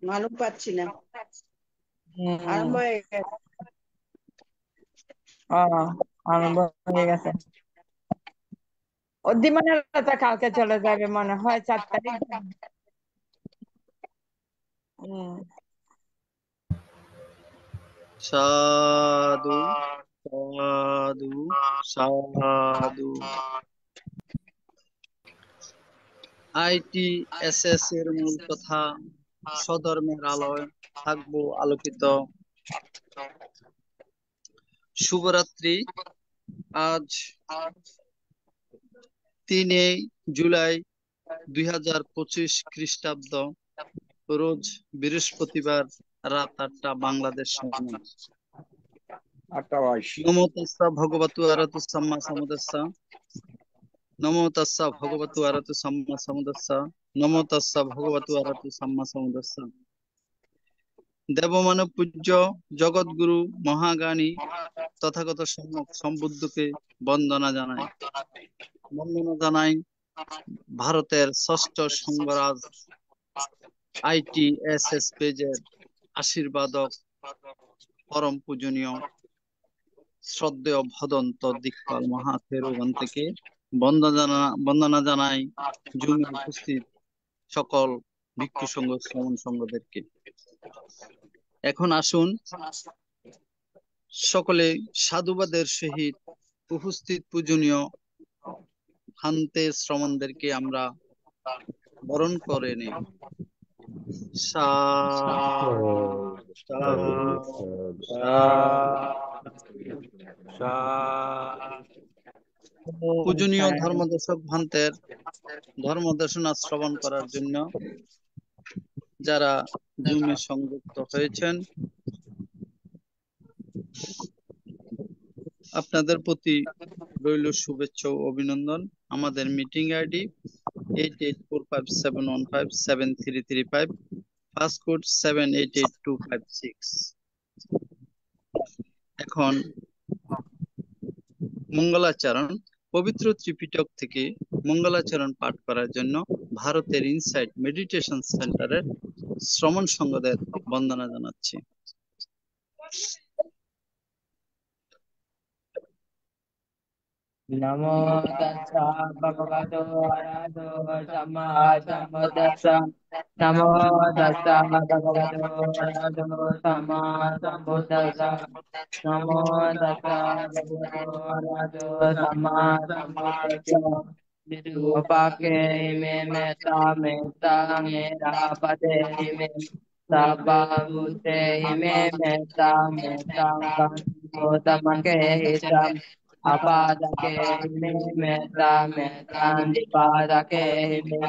মালুম পাচ্ছি না। আরম্ভ হুম। হয়ে গেছে। আরম্ভ হয়ে গেছে। উদ্দীপনার কথা কালকে চলে যাবে মনে হয়, 4 তারিখ যাবে। হুম। সাধু সাধু সাধু। ITSS এর মূল কথা, স্বধর্মের আলোয় থাকবো আলোকিত। শুভরাত্রি। আজ 3 জুলাই 2025 খ্রিস্টাব্দ, রোজ বৃহস্পতিবার, রাত 8টা বাংলাদেশ সময়। 28। নমো তাস্সা ভগবতু আরহাতু সাম্মা সাম্বুদ্দাস্সা। নমো তাস্সা ভগবতু আরহাতু সাম্মা সাম্বুদ্দাস্সা। নমো তাস্সা ভগবতু আরহাতু সাম্মা সাম্বুদ্দাস্সা। দেবমানব পূজ্য জগৎগুরু মহাজ্ঞানী তথাগত সম্যক সম্বুদ্ধকে বন্দনা জানাই। বন্দনা জানাই ভারতের ষষ্ঠ সঙ্গরাজ ITSS পেজের আশীর্বাদক পরম পূজনীয় শ্রদ্ধেয় ভদন্ত দিকপাল মহাথেরোগণ থেকে বন্দনা জানাই জুমে উপস্থিত সকল ভিক্ষু সংঘ শ্রমণ সংঘদেরকে। এখন আসুন সকলে সাধুবাদের সহিত উপস্থিত পূজনীয় ভান্তে শ্রমণদেরকে আমরা বরণ করে নেই। পূজনীয় ধর্মদেশক ভান্তের ধর্মদেশনা শ্রবণ করার জন্য যারা জুমে সংযুক্ত হয়েছেন, আপনাদের প্রতি রইল শুভেচ্ছা ও অভিনন্দন। আমাদের মিটিং আইডি 884571573335, পাসকোড 788256। এখন মঙ্গলাচরণ, পবিত্র ত্রিপিটক থেকে মঙ্গলাচরণ পাঠ করার জন্য ভারতের ইনসাইট মেডিটেশন সেন্টারের শ্রমণ সংঘদের বন্দনা জানাচ্ছি। নমো তাস্সা ভগবতো আরহাতো সাম্মা সাম্বুদ্দাস্সা। নমো তাস্সা ভগবতো আরহাতো সাম্মা সাম্বুদ্দাস্সা। নমো তাস্সা ভগবতো আরহাতো সাম্মা সাম্বুদ্দাস্সা। বিরূপাক্ষে ইমে মেত্তা মেত্তা মেরা পদে ইমে সাব্বা ভূতে ইমে মেত্তা মেত্তা গৌতমকে হিসাব apadake hime metta metta dipadake hime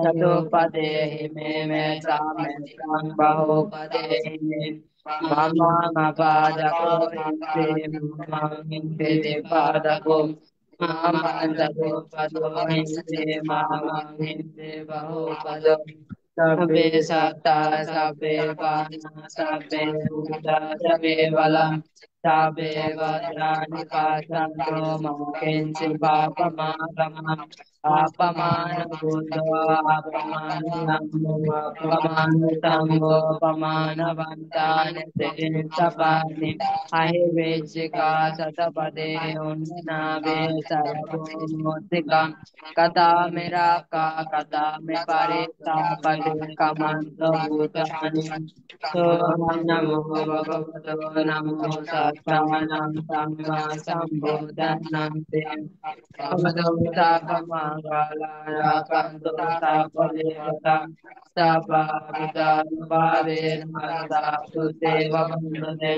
satupade hime metta metta bahupade hime mama apadako himse mama himse dipadako mama satupado himse mama himse bahupado sabbe satta sabbe vana sabbe buddha sabbe balam Sabe vadrani pasanto makenchi papamanam apamana buddha apamana nammo apamana tammo apamana vantane sapani ahivechika satapade unnave sarabo motika kata meraka kata me parita pade kamanto bhutani Namo Bhagavato Namo Sattanam Samma Sambuddhanante Bhagavato Sappamangala Rakanto Sappalevata Sappa Buddha Sute Vabandhute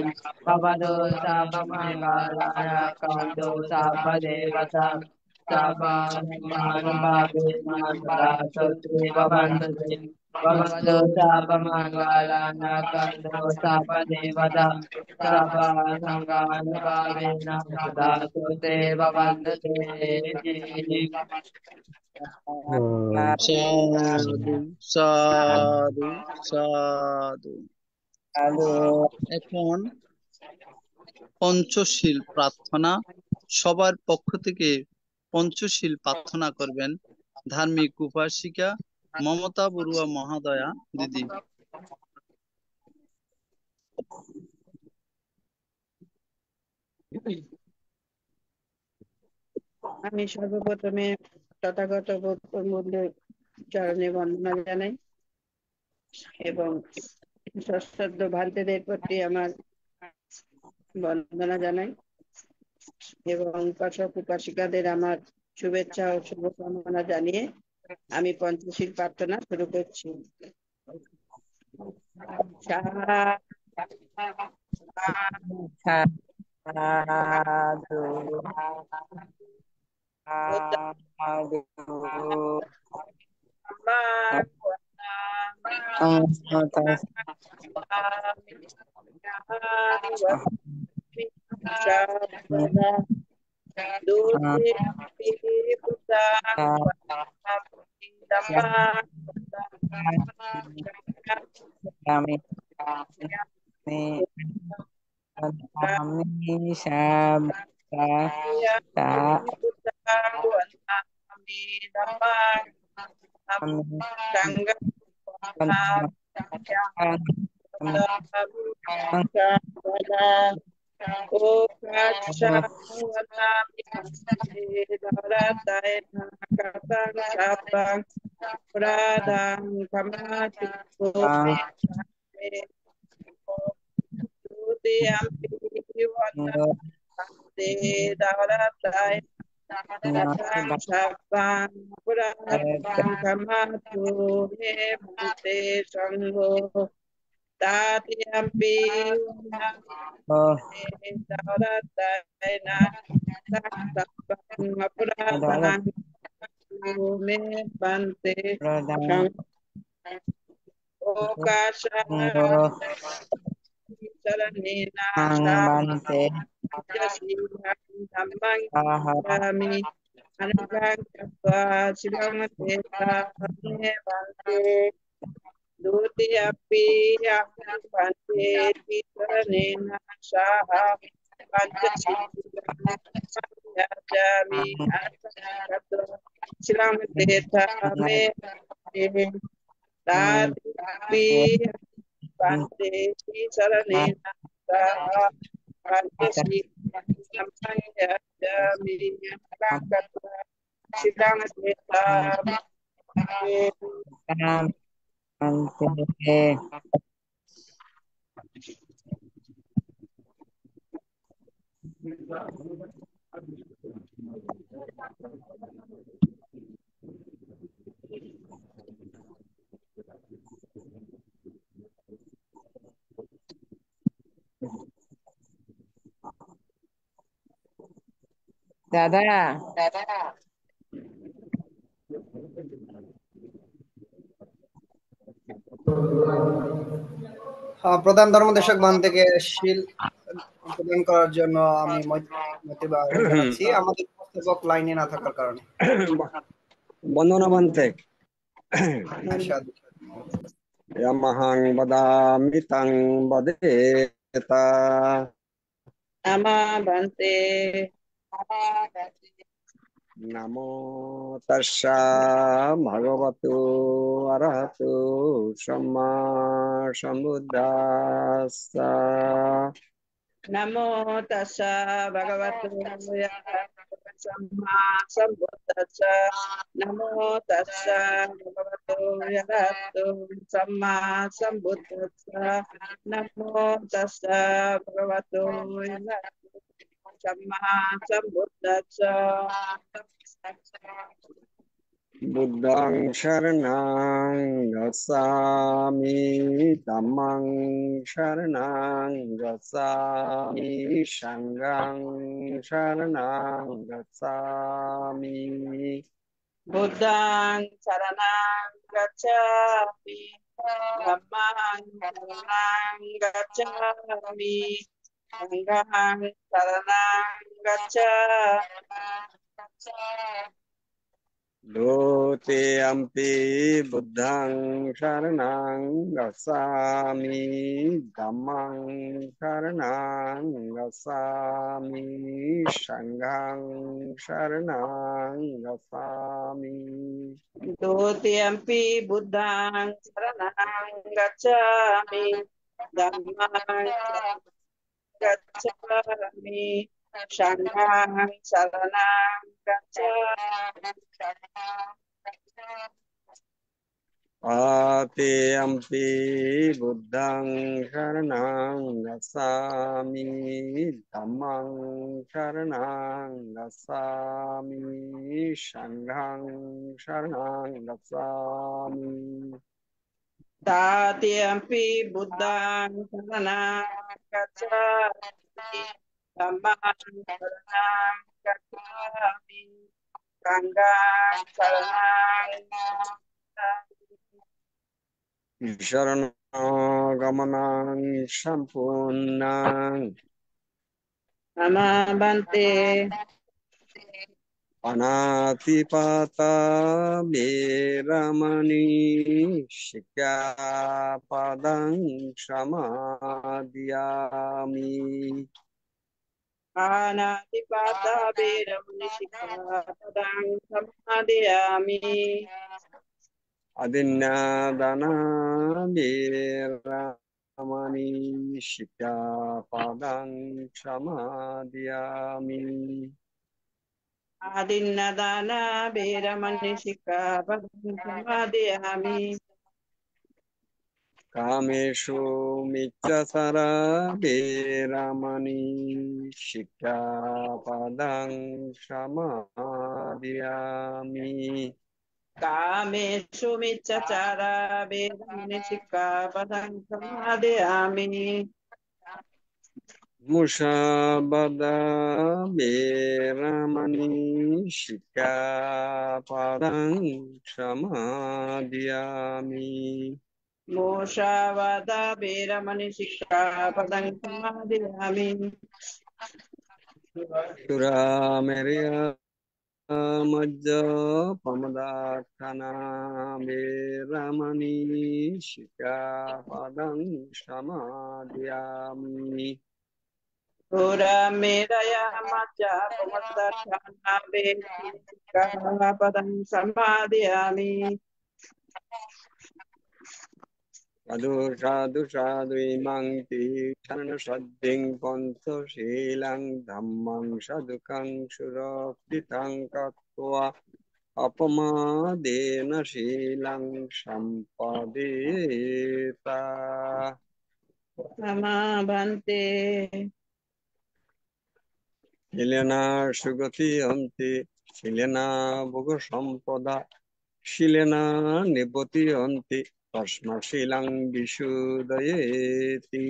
Bhagavato Sappamangala Rakanto Sappalevata Sappa Buddha Sute Vabandhute Bhagavato Sappamangala Nakanto Sappadevata Sappa Sanghanubhavena Datu Deva Vandate সাধু সাধু সাধু। এখন পঞ্চশীল প্রার্থনা। সবার পক্ষ থেকে পঞ্চশীল প্রার্থনা করবেন ধার্মিক উপাসিকা মমতা বড়ুয়া মহাদয়া দিদি। আমি সর্বপ্রথমে তথাগত বৌদ্ধের চরণে বন্দনা জানাই এবং সশ্রদ্ধ ভান্তেদের প্রতি আমার বন্দনা জানাই এবং উপাসক উপাসিকাদের আমার শুভেচ্ছা ও শুভকামনা জানিয়ে আমি পঞ্চশীল প্রার্থনা শুরু করছি। সাধু সাধু kami kami sabda tak bante bante দাদা প্রধান ধর্মদেশক বান্ধবকে শীল প্রদান করার জন্য আমি মতিবাদ জানাচ্ছি আমাদের উপস্থাপক লাইনে না থাকার কারণে। বন্দনা বান্তে সাধু ইয়ামাহাং বদামি তাং বদেতা ভান্তে নমো তাস্সা ভগবতু অরহতু সম্মা সম্বুদ্ধাস্সা নমো তাস্সা ভগবতু সম্মা সম্বুদ্ধাস্সা নমো তাস্সা ভগবতু অরহতু সম্মা সম্বুদ্ধাস্সা নমো তাস্সা ভগবতু অরহতু সম্মা সম্বুদ্ধাস্সা বুদ্ধং শরণং গচ্ছামিธัম্মং শরণং গচ্ছামি সংঘং শরণং গচ্ছামি বুদ্ধং শরণং গচ্ছামি ধম্মং শরণং গচ্ছামি সংঘং শরণং গচ্ছামি द्वितीयम्पि बुद्धं शरणं गच्छामि धम्मं शरणं गच्छामि संघं शरणं गच्छामि द्वितीयम्पि बुद्धं शरणं गच्छामि धम्मं गच्छामि Sanghaṃ Saranam Gacchāmi. Tatiyampi Buddhaṃ Śaranaṃ Gacchāmi, Dhammam Śaranaṃ Gacchāmi, Śaṅgham Śaranaṃ Gacchāmi. Tātiyampi Buddhaṃ Saranam Gacchāmi. Dhammam Saranam Gacchāmi. Sanghaṃ Saranam Gacchāmi. Śarana-gamaṇaṃ sampurnaṃ Namabante Panātipātā Vērāmani Sikkhapadam Samadhiyāmi. Anatipata Veramani Sikkhapadam Samadhiyami. Adinādana Vērāmani Sikkhapadam Samadhiyāmi. Adinnadana Veramani Sikkhapadam Samadhiyami. Kameshu Micchasara Vērāmani Sikkhapadam Samadhiyāmi. Kameshu Miccachara Veramani Sikkhapadam Samadhiyami. Mushabada Vērāmani Sikkhapadam Samadhiyāmi. Mushavada Veramani Sikkhapadam Samadhiyami. Suramerya Majja Pamadakkhana Vērāmani Sikkhapadam Samadhiyāmi. Pura Medaya Maja Pamattana Veramani Sikkhapadam Samadhiyami. Sadhu sadhu sadhu imang tīṭṭana saddhiṃ pantha sīlaṃ dhammam sadhukam suraktitaṃ kattva apamādena sīlaṃ sampadeta. Namabante Shilena sugati anti Shilena bhoga sampada Shilena nibbati anti Tasma Shilang Visuddhayeti.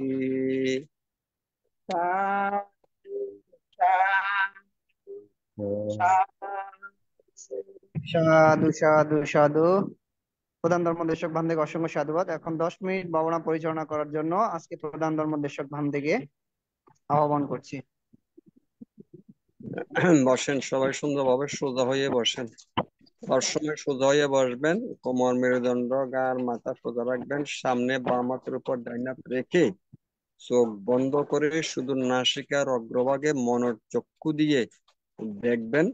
সাধু সাধু সাধু। প্রধান ধর্মদেশক ভান্দেকে অসংখ্য সাধুবাদ। এখন 10 minute ভাবনা পরিচালনা করার জন্য আজকে প্রধান ধর্মদেশক ভান্দেকে আহ্বান করছি। বসেন, সবাই সুন্দরভাবে সোজা হয়ে বসেন। সবসময় সোজা হয়ে বসবেন, কোমর মেরুদণ্ড গাড় মাথা সোজা রাখবেন, সামনে বাম হাতের উপর ডাইন হাত রেখে চোখ বন্ধ করে শুধু নাসিকার অগ্রভাগে মনোচক্ষু দিয়ে দেখবেন,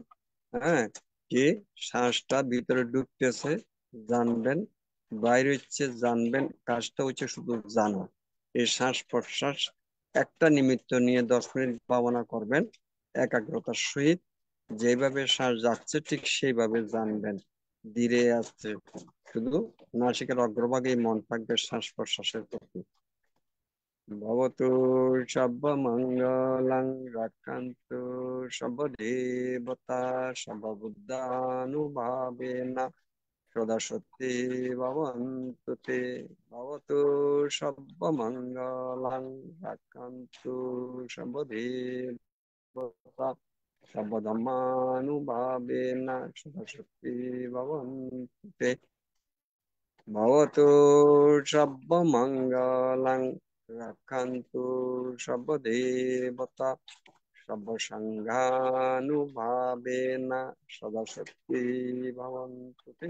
হ্যাঁ, কি শ্বাসটা ভিতরে ঢুকতেছে জানবেন, বাইরে হচ্ছে জানবেন, কাজটা হচ্ছে শুধু জানা। এই শ্বাস প্রশ্বাস একটা নিমিত্ত নিয়ে 10 মিনিট ভাবনা করবেন একাগ্রতার সহিত। যেভাবে শ্বাস যাচ্ছে ঠিক সেইভাবে জানবেন, ধীরে আসছে, শুধু নাসিকার অগ্রভাগে মন থাকবে শ্বাস প্রশ্বাসের প্রতি। ভবতু সর্বমঙ্গলং রাক্ষান্তু সর্বদেবতা সর্ববুদ্ধানুভাবেনা সদা সত্যি ভবন্তু তে। ভবতু সর্বমঙ্গলং রাক্ষান্তু সর্বদেবতা সর্বধর্মানুভাবেনা সদা সত্যি ভবন্তু তে। ভবতু সর্বমঙ্গলং রাক্ষান্তু সর্বদেবতা সর্বসংঘানুভাবেনা সদা সত্যি ভবন্তু তে।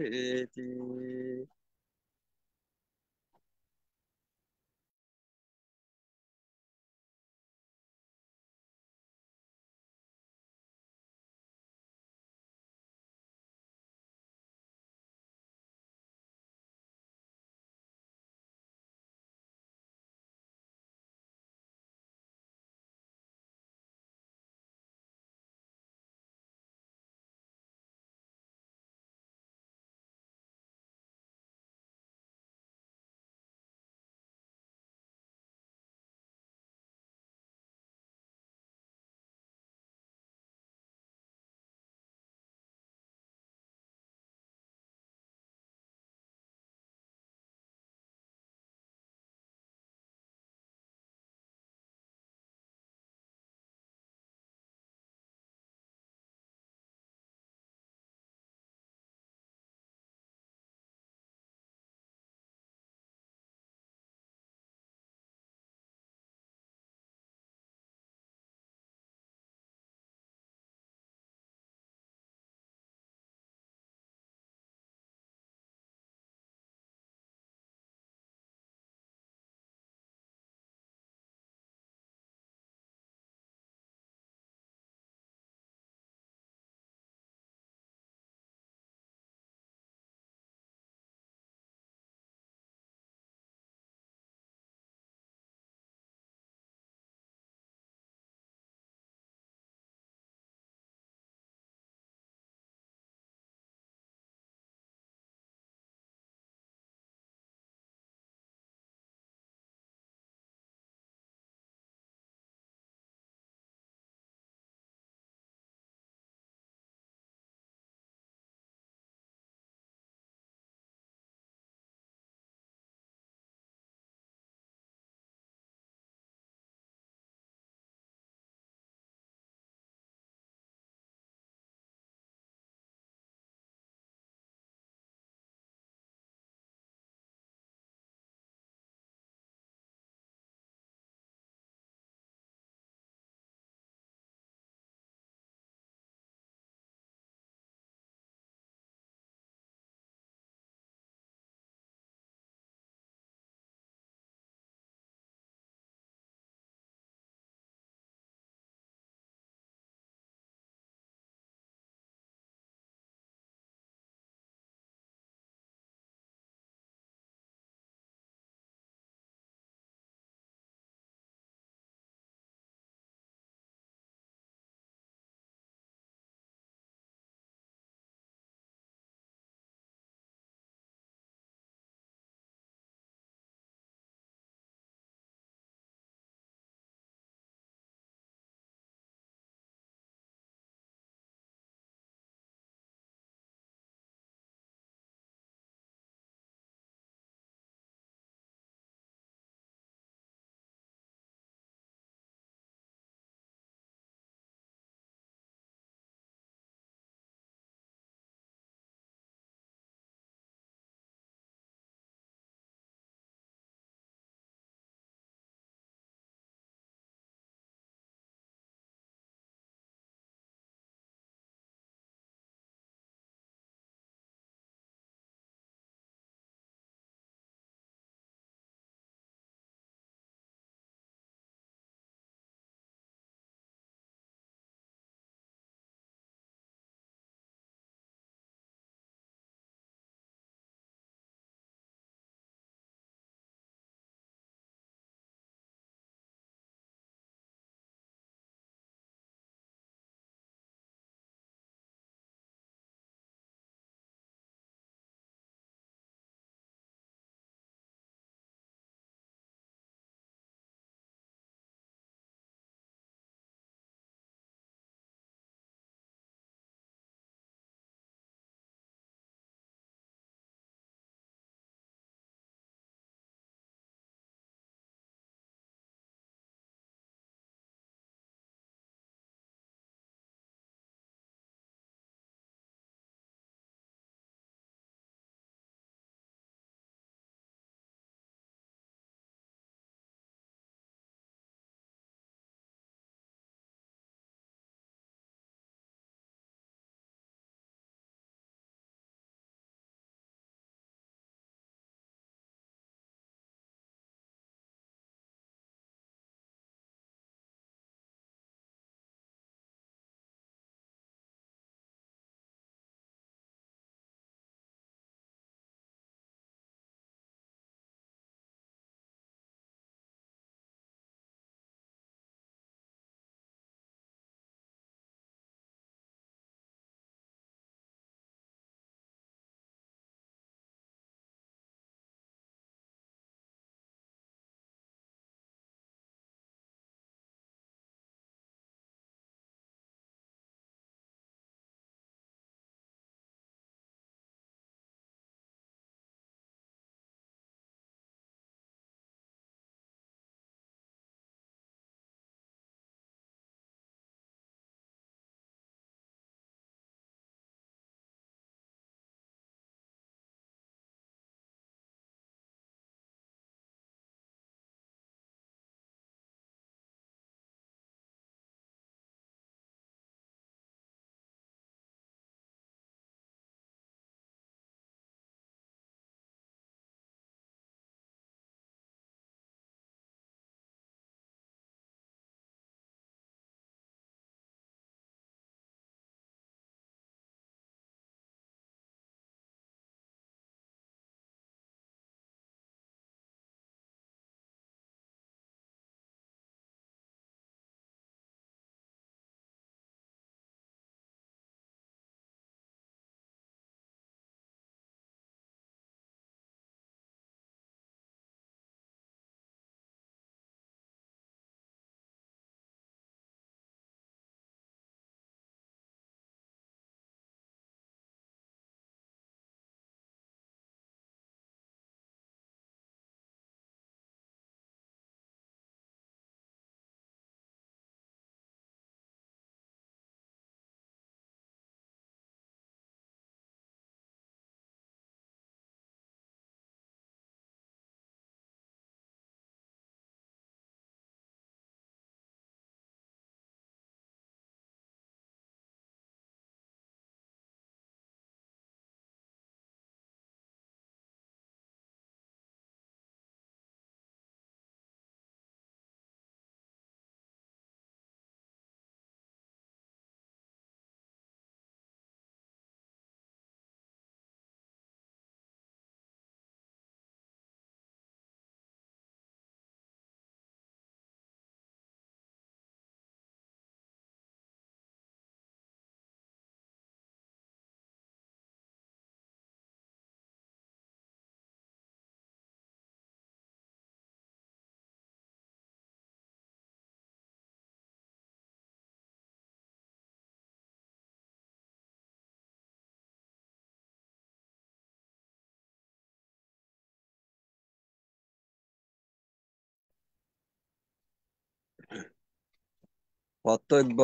কর্তব্য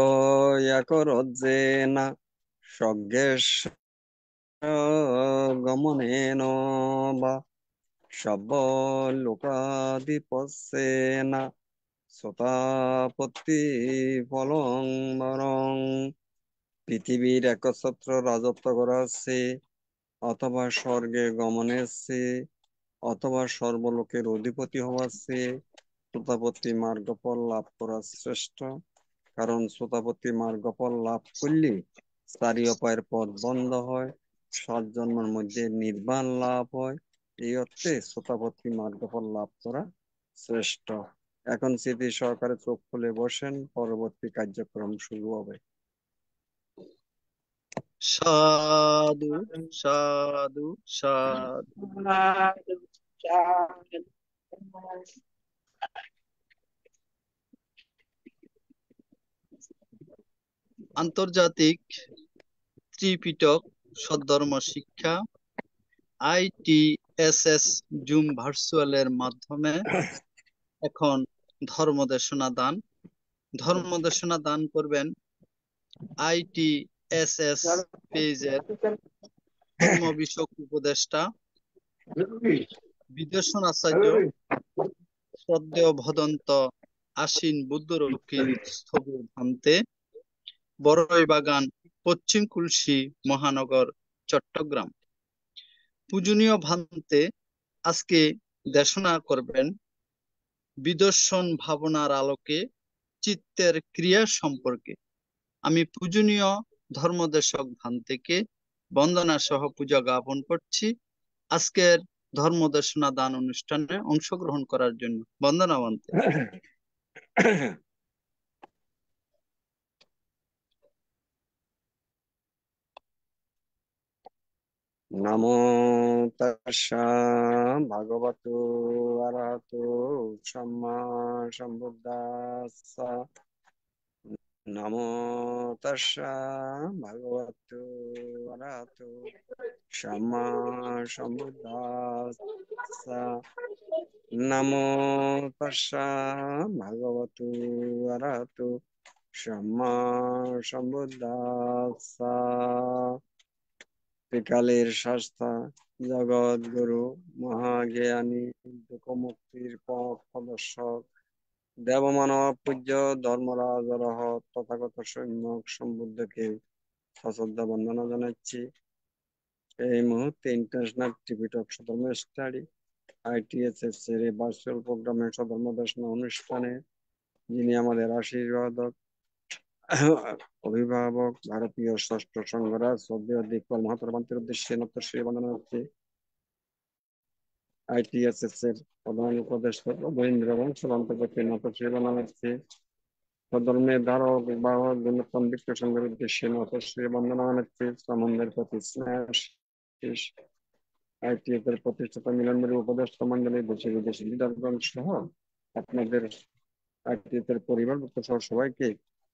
একরজ্জে না সজ্ঞেশ গমনেন বা সব্য লোকাধিপস্যেন সোতাপত্তি ফলং বরং। পৃথিবীর একচ্ছত্র রাজত্ব করার চেয়ে অথবা স্বর্গে গমনের চেয়ে অথবা সর্বলোকের অধিপতি হওয়ার চেয়ে শ্রোতাপত্তি মার্গফল লাভ করা শ্রেষ্ঠ। কারণ শ্রোতাপত্তি মার্গফল লাভ করলে চারি অপায়ের পথ বন্ধ হয়, 7 জন্মের মধ্যে নির্বাণ লাভ হয়। এই অর্থে শ্রোতাপত্তি মার্গফল লাভ করা শ্রেষ্ঠ। এখন স্মৃতি সহকারে চোখ খুলে বসেন, পরবর্তী কার্যক্রম শুরু হবে। সাধু সাধু সাধু। আন্তর্জাতিক ত্রিপিটক সদ্ধর্ম শিক্ষা ITSS জুম ভার্চুয়ালের মাধ্যমে এখন ধর্মদেশনা দান করবেন ITSS পেজের ধর্ম বিষয়ক উপদেষ্টা বিদর্শন আচার্য শ্রদ্ধেয় ভদন্ত আশ্বিন বুদ্ধরক্ষী স্থবির ভান্তে, বড়ইবাগান, পশ্চিম কুলসি, মহানগর, চট্টগ্রাম। পূজনীয় ভান্তে আজকে দেশনা করবেন বিদর্শন ভাবনার আলোকে চিত্তের ক্রিয়া সম্পর্কে। আমি পূজনীয় ধর্মদেশক ভান্তেকে বন্দনা সহ পূজা জ্ঞাপন করছি আজকের ধর্মদেশনা দান অনুষ্ঠানে অংশগ্রহণ করার জন্য। বন্দনা ভান্তে। নমো তাস্সা ভগবতু অরহতু সম্মা সম্বুদ্ধাস্সা। নমো তাস্সা ভগবতু অরহতু সম্মা সম্বুদ্ধাস্সা। নমো তাস্সা ভগবতু অরহতু সম্মা সম্বুদ্ধাস্সা। ত্রিকালের শাস্তা জগৎ গুরু মহাজ্ঞানী দুঃখ মুক্তির পথ প্রদর্শক দেবমানব পূজ্য ধর্মরাজ অরহত তথাগত সম্যক সম্বুদ্ধকে সশ্রদ্ধা বন্দনা জানাচ্ছি। এই মুহূর্তে ইন্টারন্যাশনাল ত্রিপিটক সধর্ম স্টাডি ITSS এর এই ভার্চুয়াল প্রোগ্রামের সধর্ম দেশনা অনুষ্ঠানে যিনি আমাদের আশীর্বাদক অভিভাবক ভারতীয় ষষ্ঠ সংঘরাজ শ্রদ্ধেয় দিকপাল মহাত্মা গান্ধীর উদ্দেশ্যে নতশ্রী বন্দনা হচ্ছে। ITSS এর প্রধান উপদেষ্টা মহেন্দ্র বংশ অন্তর্গত নতশ্রী বন্দনা হচ্ছে। ধর্মের ধারক বাহক পণ্ডিত সংঘের উদ্দেশ্যে নতশ্রী বন্দনা জানাচ্ছে। সম্বন্ধের প্রতি স্নেহ শেষ। ITSS এর প্রতিষ্ঠাতা মিলনবাড়ি উপদেষ্টা মন্ডলী দেশে বিদেশি লিডারগণ সহ আপনাদের ITSS এর পরিবারভুক্ত সহ সবাইকে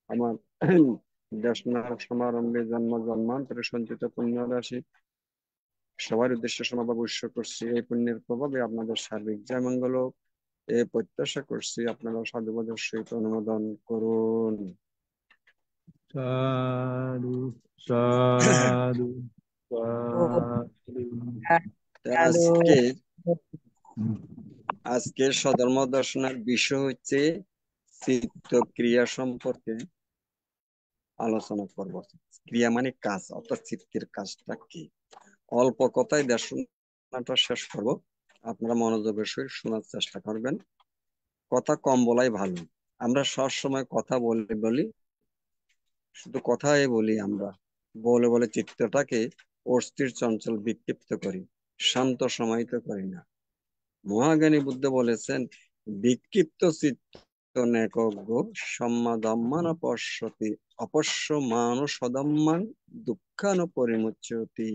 আমার দেশনার সমারম্ভে জন্মান্তরে সঞ্চিত পুণ্য রাশি সবার উদ্দেশ্যে সমাভাব উৎসর্গ করছি। এই পুণ্যের প্রভাবে আপনাদের সার্বিক জয় মঙ্গল হোক, এই প্রত্যাশা করছি। আপনারা সাধুবাদের সহিত অনুমোদন করুন। সাধু সাধু সাধু। আজকের সধর্ম দর্শনের বিষয় হচ্ছে চিত্ত ক্রিয়া সম্পর্কে আলোচনা করব। ক্রিয়া মানে কাজ, অর্থাৎ চিত্তের কাজটা কি। অল্প কথায় দর্শনটা শেষ করব, আপনারা মনোযোগের সহিত শোনার চেষ্টা করবেন। কথা কম বলাই ভালো। আমরা সব সময় কথা বলি, শুধু কথাই বলি। আমরা বলে বলে চিত্তটাকে অস্থির চঞ্চল বিক্ষিপ্ত করি, শান্ত সমাহিত করি না। মহাজ্ঞানী বুদ্ধ বলেছেন, বিক্ষিপ্ত চিত্ত নেকজ্ঞ সম্মাদম্মান পশ্যতি অপশ্য মানুষ সদম্মান দুঃখান পরিমুচ্যতি।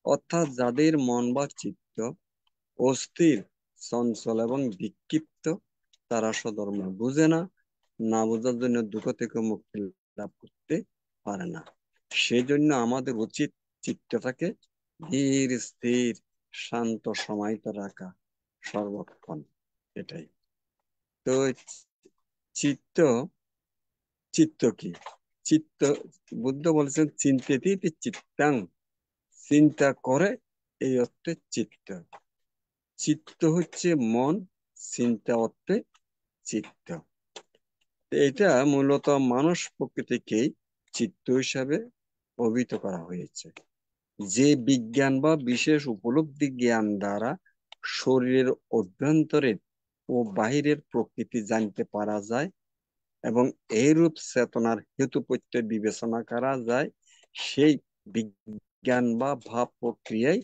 অর্থাৎ যাদের মন বা চিত্ত অস্থির, চঞ্চল এবং বিক্ষিপ্ত, তারা সধর্ম বুঝে না, না বোঝার জন্য দুঃখ থেকে মুক্তি লাভ করতে পারে না। সেজন্য আমাদের উচিত চিত্তটাকে ধীর স্থির শান্ত সমাহিত রাখা সর্বক্ষণ। এটাই তো। চিত্ত চিত্ত কি? চিত্ত, বুদ্ধ বলেছেন চিন্তেতি চিত্তাং, চিন্তা করে, এই অর্থে চিত্ত। চিত্ত হচ্ছে মন, চিন্তা অর্থে চিত্ত। এটা মূলত মানুষ প্রকৃতিকেই চিত্ত হিসাবে অভিহিত করা হয়েছে। যে বিজ্ঞান বা বিশেষ উপলব্ধি জ্ঞান দ্বারা শরীরের অভ্যন্তরের ও বাহিরের প্রকৃতি জানতে পারা যায় এবং এইরূপ চেতনার হেতু প্রত্যয় বিবেচনা করা যায়, সেই বিজ্ঞান বা ভাব প্রক্রিয়ায়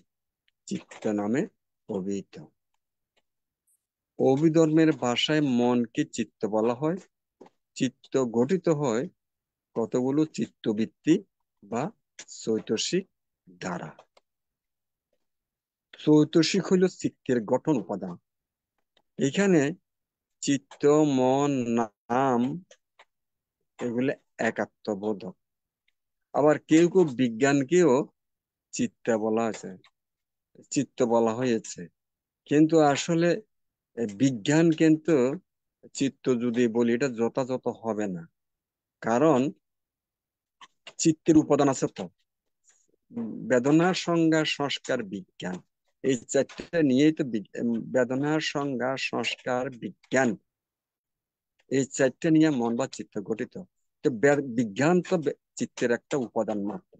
চিত্ত নামে অভিহিত। অভিধর্মের ভাষায় মনকে চিত্ত বলা হয়। চিত্ত গঠিত হয় কতগুলো চিত্তবৃত্তি বা চৈতসিক দ্বারা। চৈতসিক হইল চিত্তের গঠন উপাদান। এখানে চিত্ত, মন, নাম এগুলো একাত্মবোধক। আবার কেউ কেউ বিজ্ঞানকেও চিত্ত বলা হয়েছে, কিন্তু আসলে বিজ্ঞান কিন্তু চিত্ত যদি বলি এটা যথাযথ হবে না। কারণ চিত্তের উপাদান আছে তো, বেদনা, সংজ্ঞা, সংস্কার, বিজ্ঞান, এই চারটা নিয়েই তো বেদনা, সংজ্ঞা, সংস্কার, বিজ্ঞান, এই চারটা নিয়ে মন বা চিত্ত গঠিত। তো বিজ্ঞান তো চিত্তের একটা উপাদান মাত্র।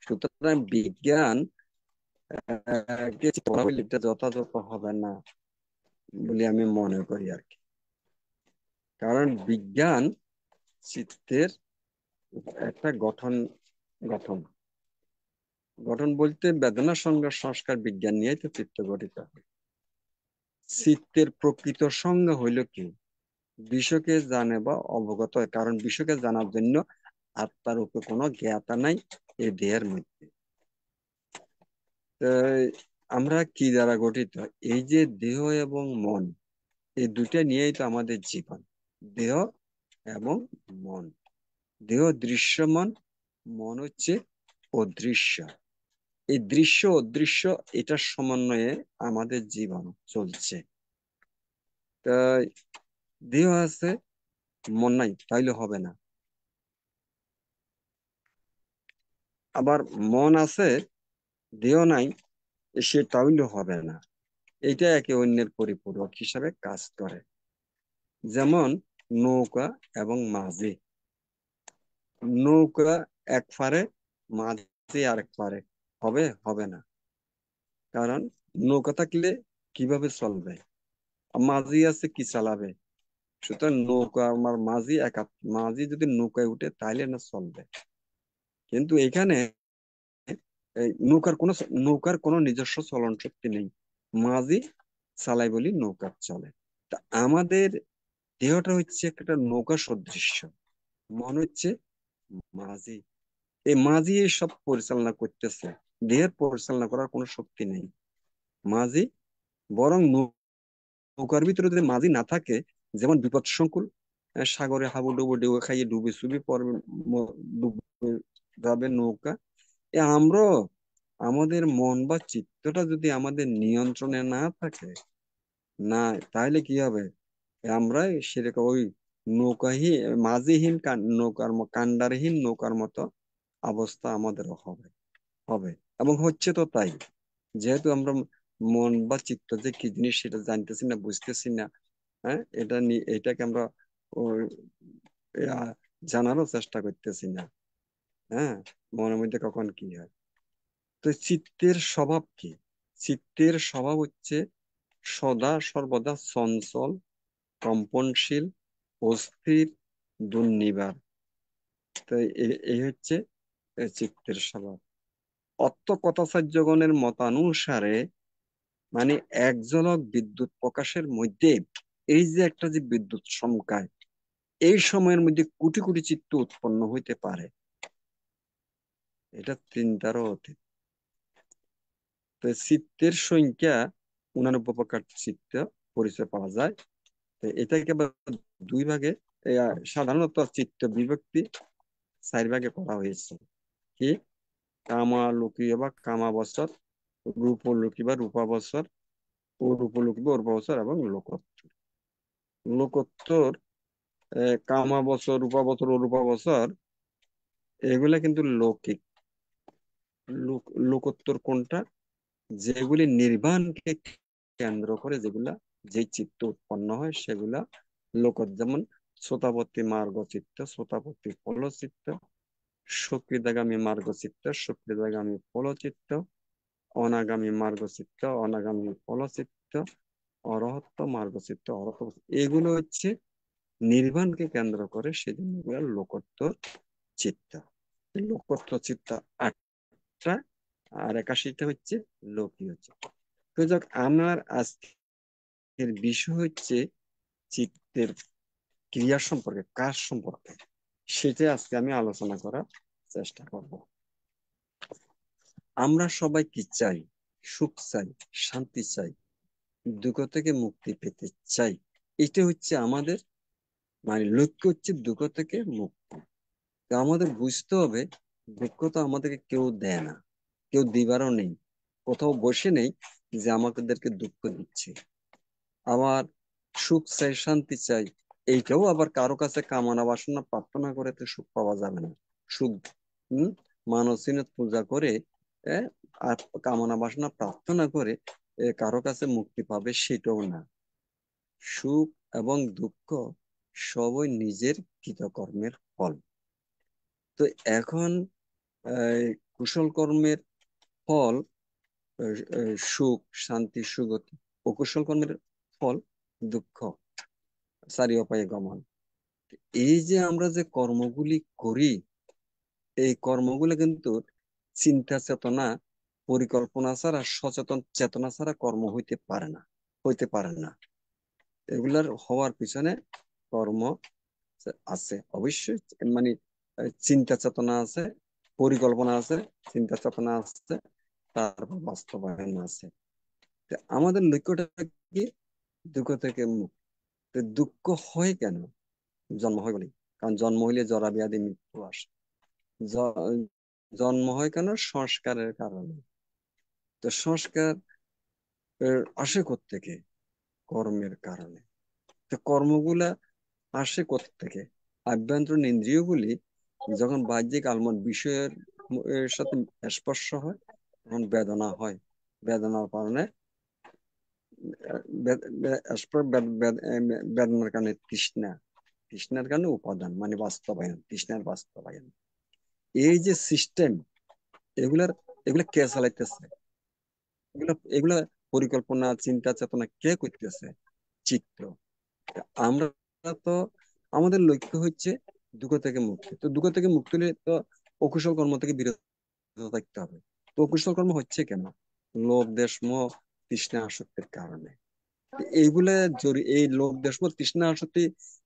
সুতরাং বিজ্ঞান এটা যথাযথ হবে না বলে আমি মনে করি আর কি। কারণ বিজ্ঞান চিত্তের একটা গঠন গঠন গঠন বলতে বেদনা, সংজ্ঞা, সংস্কার, বিজ্ঞান নিয়ে তো চিত্ত গঠিত হয়। চিত্তের প্রকৃত সংজ্ঞা হইল কি? বিশ্বকে জানে বা অবগত হয়। কারণ বিশ্বকে জানার জন্য আত্মার উপর কোনো জ্ঞাতা নাই এই দেহের মধ্যে। আমরা কি দ্বারা গঠিত? এই যে দেহ এবং মন, এই দুটা নিয়েই তো আমাদের জীবন। দেহ এবং মন। দেহ দৃশ্যমান, মন হচ্ছে অদৃশ্য। এই দৃশ্য অদৃশ্য এটার সমন্বয়ে আমাদের জীবন চলছে। তাই দেহ আছে, মন নাই, তাইলে হবে না। আবার মন আছে, দেহ নাই, সে তাইলে হবে না। এটা একে অন্যের পরিপূরক হিসাবে কাজ করে। যেমন নৌকা এবং মাঝি। নৌকা এক পারে, মাঝি আরেক পারে, হবে? হবে না। কারণ নৌকা থাকলে কিভাবে চলবে? মাঝি আছে, কি চালাবে? সুতরাং নৌকা আমার মাঝি যদি নৌকায় উঠে তাইলে না চলবে। কিন্তু এখানে এই নৌকার কোনো নিজস্ব চলন শক্তি নেই, মাঝি চালাই বলি নৌকা চলে। তা আমাদের দেহটা হচ্ছে একটা নৌকা সদৃশ্য, মন হচ্ছে মাঝি। এই মাঝি এই সব পরিচালনা করতেছে, দেহের পরিচালনা করার কোনো শক্তি নেই মাঝি। বরং নৌকার ভিতরে যদি মাঝি না থাকে, যেমন বিপদ সংকুল, সাগরে হাবুডুবু ঢেউ খাইয়ে ডুবে চুবি পড়বে, ডুবে যাবে নৌকা। আমরা আমাদের মন বা চিত্তটা যদি আমাদের নিয়ন্ত্রণে না থাকে, না, তাহলে কি হবে? আমরা সেরকম ওই নৌকাহীন, মাঝিহীন কান্ডারহীন নৌকার মতো অবস্থা আমাদেরও হবে হবে এবং হচ্ছে তো তাই। যেহেতু আমরা মন বা চিত্ত যে কি জিনিস সেটা জানতেছি না, বুঝতেছি না, হ্যাঁ, এটাকে আমরা জানারও চেষ্টা করতেছি না। হ্যাঁ, মনের মধ্যে কখন কি হয়। তো চিত্তের স্বভাব কি? চিত্তের স্বভাব হচ্ছে সদা সর্বদা চঞ্চল, কম্পনশীল, অস্থির, দুর্নিবার। তো এই হচ্ছে চিত্তের স্বভাব। অত্র কথাচার্যগণের মতানুসারে, মানে এক ঝলক বিদ্যুৎ প্রকাশের মধ্যে এই যে একটা যে বিদ্যুৎ চমকায়, এই সময়ের মধ্যে কোটি কোটি চিত্ত উৎপন্ন হইতে পারে। এটা চিন্তারও অতীত। তো চিত্তের সংখ্যা 89 প্রকার চিত্ত পরিচয় পাওয়া যায়। তো এটাকে আবার দুই ভাগে, সাধারণত চিত্ত বিভক্তি 4 ভাগে করা হয়েছে। কি? কামালোকীয় বা কামাবসর, রূপলোকী বা রূপাবসর, ও রূপলোকী বা রূপাবসর এবং লোকোত্তর। লোকোত্তর কামা বছর, রূপা বছর, অরূপা বছর, এগুলা কিন্তু লৌকিক। লোকোত্তর কোনটা? যেগুলি নির্বাণকে কেন্দ্র করে যে চিত্ত উৎপন্ন হয় সেগুলা লোকত। যেমন শ্রোতাপত্তি মার্গ চিত্ত, শ্রোতাপত্তি ফল চিত্ত, সুকৃতাগামী মার্গ চিত্ত, সুকৃতাগামী ফল চিত্ত, অনাগামী মার্গ চিত্ত, অনাগামী ফল চিত্ত, অরহত্ত মার্গ চিত্ত, অরহত্ত। এগুলো হচ্ছে নির্বাণকে কেন্দ্র করে, সেজন্য এগুলো লোকোত্তর চিত্ত। লোকোত্তর চিত্ত 8টা, আর 81টা হচ্ছে লোকীয় চিত্ত। তো যাক, আমার আজকের বিষয় হচ্ছে চিত্তের ক্রিয়া সম্পর্কে, কাজ সম্পর্কে, সেটা আজকে আমি আলোচনা করার চেষ্টা করব। আমরা সবাই কি চাই? সুখ চাই, শান্তি চাই, দুঃখ থেকে মুক্তি পেতে চাই। এটা হচ্ছে আমাদের লক্ষ্য, হচ্ছে দুঃখ থেকে মুক্তি। তো আমাদের বুঝতে হবে, দুঃখ তো আমাদেরকে কেউ দেয় না, কেউ দিবারও নেই, কোথাও বসে নেই যে আমাদেরকে দুঃখ দিচ্ছে। আবার সুখ চাই, শান্তি চাই, এইটাও আবার কারো কাছে কামনা বাসনা প্রার্থনা করে তো সুখ পাওয়া যাবে না। সুখ মানসিনত পূজা করে আর কামনা বাসনা প্রার্থনা করে কারো কাছে মুক্তি পাবে, সেটাও না। সুখ এবং দুঃখ সবই নিজের কৃতকর্মের ফল। তো এখন কুশল কর্মের ফল সুখ, শান্তি, সুগতি, অকুশল কর্মের ফল দুঃখ, চারি উপায়ে গমন। এই যে আমরা যে কর্মগুলি করি, এই কর্মগুলো কিন্তু চিন্তা চেতনা, পরিকল্পনা ছাড়া, সচেতন চেতনা ছাড়া কর্ম হইতে পারে না। এগুলার হওয়ার পিছনে কর্ম আছে অবশ্যই। চিন্তা চেতনা আছে, পরিকল্পনা আছে, চিন্তা চেতনা আছে, তারপর বাস্তবায়ন আছে। আমাদের লক্ষ্যটা কি? দুঃখ থেকে মুক্তি। দুঃখ হয় কেন? জন্ম হয় বলি, কারণ জন্ম হইলে জরা ব্যাধি মৃত্যু আসে। জন্ম হয় কেন? সংস্কারের কারণে। তো সংস্কার আসে কোত্থেকে? কর্মের কারণে। তো কর্মগুলা আসে কোত্থেকে? আভ্যন্তরীণ ইন্দ্রিয়গুলি যখন বাহ্যিক আলমন বিষয়ের সাথে স্পর্শ হয়, তখন বেদনা হয়। বেদনার কারণে বেদনার কারণে তৃষ্ণার কারণে উপাদান, বাস্তবায়ন, তৃষ্ণার বাস্তবায়ন। এই যে সিস্টেম, এগুলা কে চালাইতেছে? এগুলা পরিকল্পনা, চিন্তা চেতনা কে করতেছে? চিত্ত। আমরা তো, আমাদের লক্ষ্য হচ্ছে দুঃখ থেকে মুক্তি। তো দুঃখ থেকে মুক্তি হলে তো অকুশল কর্ম থেকে বিরত থাকতে হবে। তো অকুশল কর্ম হচ্ছে কেন? লোভ, দেশ, মোহ, তৃষ্ণা, আসক্তির কারণে। এই লোভ, দেশ, মোহ, তৃষ্ণা, আসক্তি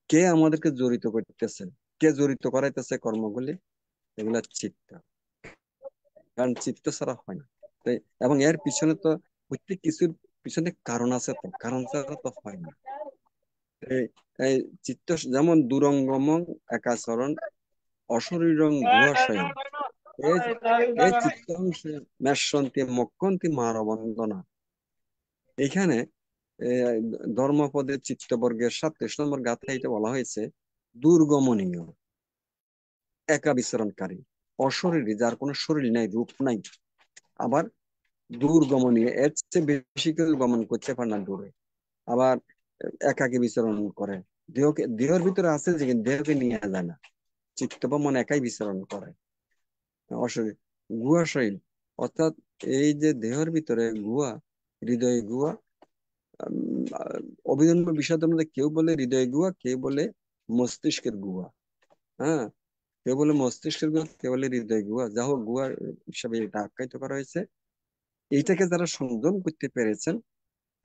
কে আমাদেরকে জড়িত করতেছে? কে জড়িত করাইতেছে কর্মগুলি? এগুলা চিত্ত। কারণ চিত্ত ছাড়া হয় না। এবং এর পিছনে তো প্রত্যেক কিছুর পিছনে কারণ আছে, তো কারণ ছাড়া তো হয় না। এই চিত্ত যেমন দুরঙ্গমং একাচরণ অশরীরং গুহাশয়ন, এই চিত্তাংশ মেশ্বন্তি মক্কন্তি মারবন্দনা। এখানে ধর্মপদের চিত্তবর্গের 27 নম্বর গাথায় এটা বলা হয়েছে, দুর্গমনীয়, একা বিচরণকারী, অশরীরী, যার কোনো শরীর নাই, রূপ নাই, আবার দুর্গমনীয়, এর চেয়ে বেশি কেউ গমন করতে পারে না দূরে। আবার একাকী বিচরণ করে, দেহের ভিতরে আছে যে দেহকে নিয়ে যায় না, চিত্ত বা মন একাই বিচরণ করে। অশরীর গুহাশয়ী, অর্থাৎ এই যে দেহের ভিতরে গুহা, হৃদয় গুহা, অভিধর্ম বিষয়ের মধ্যে কেউ বলে হৃদয় গুহা, কেউ বলে মস্তিষ্কের গুহা। হ্যাঁ, কেউ বলে মস্তিষ্কের গুহা, কেউ বলে হৃদয় গুহা। যা হোক, গুহা হিসাবে এটা আখ্যায়িত করা হয়েছে। এইটাকে যারা সংযম করতে পেরেছেন,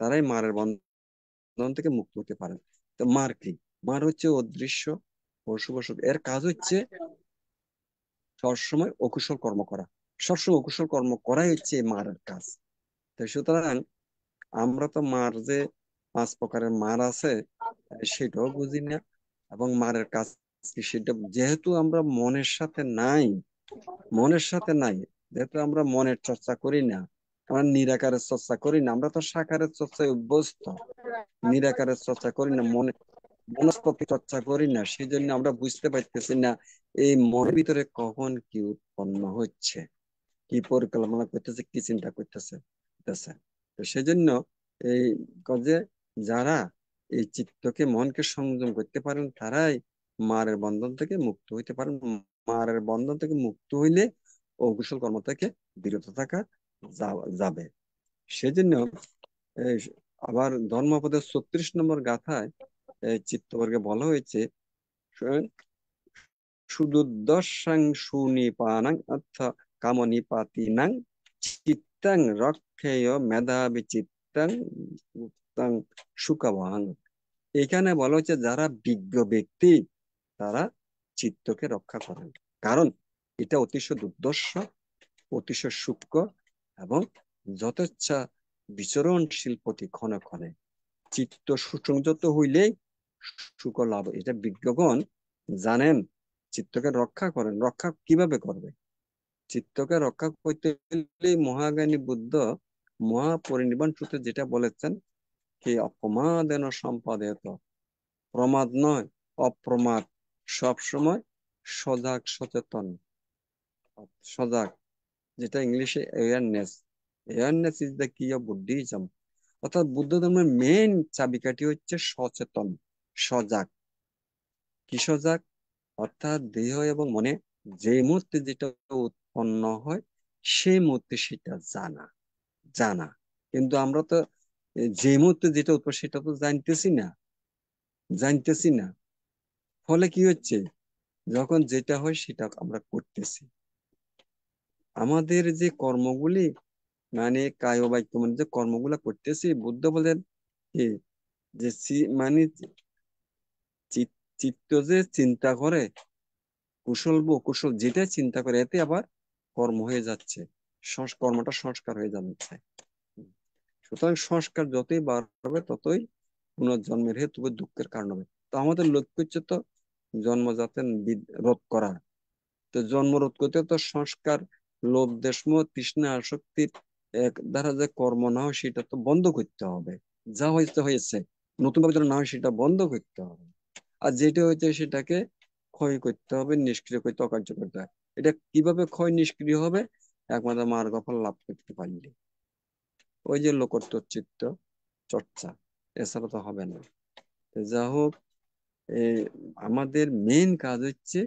তারাই মারের বন্ধন থেকে মুক্ত হতে পারেন। তো মার কি? মার হচ্ছে অদৃশ্য অশুভ সুখ। এর কাজ হচ্ছে সবসময় অকুশল কর্ম করা। সবসময় অকুশল কর্ম করাই হচ্ছে মারের কাজ। তো সুতরাং আমরা তো মার যে 5 প্রকারের মার আছে সেটাও বুঝি না, এবং মারের কাজ কি সেটা যেহেতু আমরা মনের সাথে নাই, যেহেতু আমরা মনের চর্চা করি না, আমরা নিরাকারের চর্চা করি না, আমরা তো সাকারের চর্চায় অভ্যস্ত, নিরাকারের চর্চা করি না। মনস্তত্ত্ব চর্চা করি না, সেই জন্য আমরা বুঝতে পারতেছি না এই মনের ভিতরে কখন কি উৎপন্ন হচ্ছে, কি পরিকল্পনা করতেছে, কি চিন্তা করতেছে। তো সেজন্য এই কাজে যারা এই চিত্তকে মনকে সংযম করতে পারেন তারাই মারের বন্ধন থেকে মুক্ত হইতে পারেন। মারের বন্ধন থেকে মুক্ত হইলে অকুশল কর্ম থেকে বিরত থাকা যাবে। সেজন্য এই আবার ধর্মপদের 36 নম্বর গাথায় এই চিত্তবর্গে বলা হয়েছে সুদুর্দশাং সুনিপানাং অর্থ কামনিপাতিনাং চিত্তাং রক্ষেয় মেধাবী চিত্তাং উত্তাং সুখভাং। এখানে বলা হচ্ছে যারা বিজ্ঞ ব্যক্তি তারা চিত্তকে রক্ষা করেন, কারণ এটা অতিশয় দুর্দর্শ, অতিশয় সূক্ষ্ম এবং যথেচ্ছা বিচরণশীল প্রতি ক্ষণে ক্ষণে। চিত্ত সুসংযত হইলেই সুখ লাভ, এটা বিজ্ঞগণ জানেন। চিত্তকে রক্ষা করেন, রক্ষা কিভাবে করবে? চিত্তকে রক্ষা করতে হলে মহাজ্ঞানী বুদ্ধ মহাপরিনির্বাণ সূত্রে যেটা বলেছেন কি অপ্রমাদেন সম্পাদেত, প্রমাদ নয় অপ্রমাদ, সবসময় সজাগ সচেতন। সজাগ, যেটা ইংলিশে অ্যাওয়ারনেস, অ্যাওয়ারনেস ইজ দ্য কি অফ বুদ্ধিজম। অর্থাৎ বুদ্ধ ধর্মের মেইন চাবিকাঠি হচ্ছে সচেতন, সজাগ। কি সজাগ? অর্থাৎ দেহ এবং মনে যে মুহূর্তে যেটা উৎপন্ন হয় সেই মুহূর্তে সেটা জানা জানা কিন্তু আমরা তো যে মুহূর্তে যেটা উৎপন্ন সেটা তো জানতেছি না। ফলে কি হচ্ছে, যখন যেটা হয় সেটা আমরা করতেছি। আমাদের যে কর্মগুলি মানে কায় বাক্য মানে যে কর্মগুলা করতেছি, বুদ্ধ বলেন কি যে মানে চিত্ত যে চিন্তা করে কুশল বা অকুশল যেটা চিন্তা করে এতে আবার কর্ম হয়ে যাচ্ছে, কর্মটা সংস্কার হয়ে যাচ্ছে। সুতরাং সংস্কার যতই বাড়বে ততই পুনর্জন্মের হেতু দুঃখের কারণ হবে। তো আমাদের লক্ষ্য হচ্ছে তো জন্মজাতের রোধ করা। তো জন্ম রোধ করতে তো সংস্কার, লোভ দেশ মোহ তৃষ্ণা আসক্তির এক দ্বারা যে কর্ম না হয় সেটা তো বন্ধ করতে হবে। যা হয়েছে নতুন ভাবে যেন না হয় সেটা বন্ধ করতে হবে। আর যেটা হয়েছে সেটাকে ক্ষয় করতে হবে, নিষ্ক্রিয় করতে, অকার্য করতে হবে। এটা কিভাবে ক্ষয় নিষ্ক্রিয় হবে? একমাত্র মার্গ ফল লাভ করতে পারলে, ওই যে লোকোত্তর চিত্ত চর্চা, এছাড়া তো হবে না। যা হোক, আমাদের মেইন কাজ হচ্ছে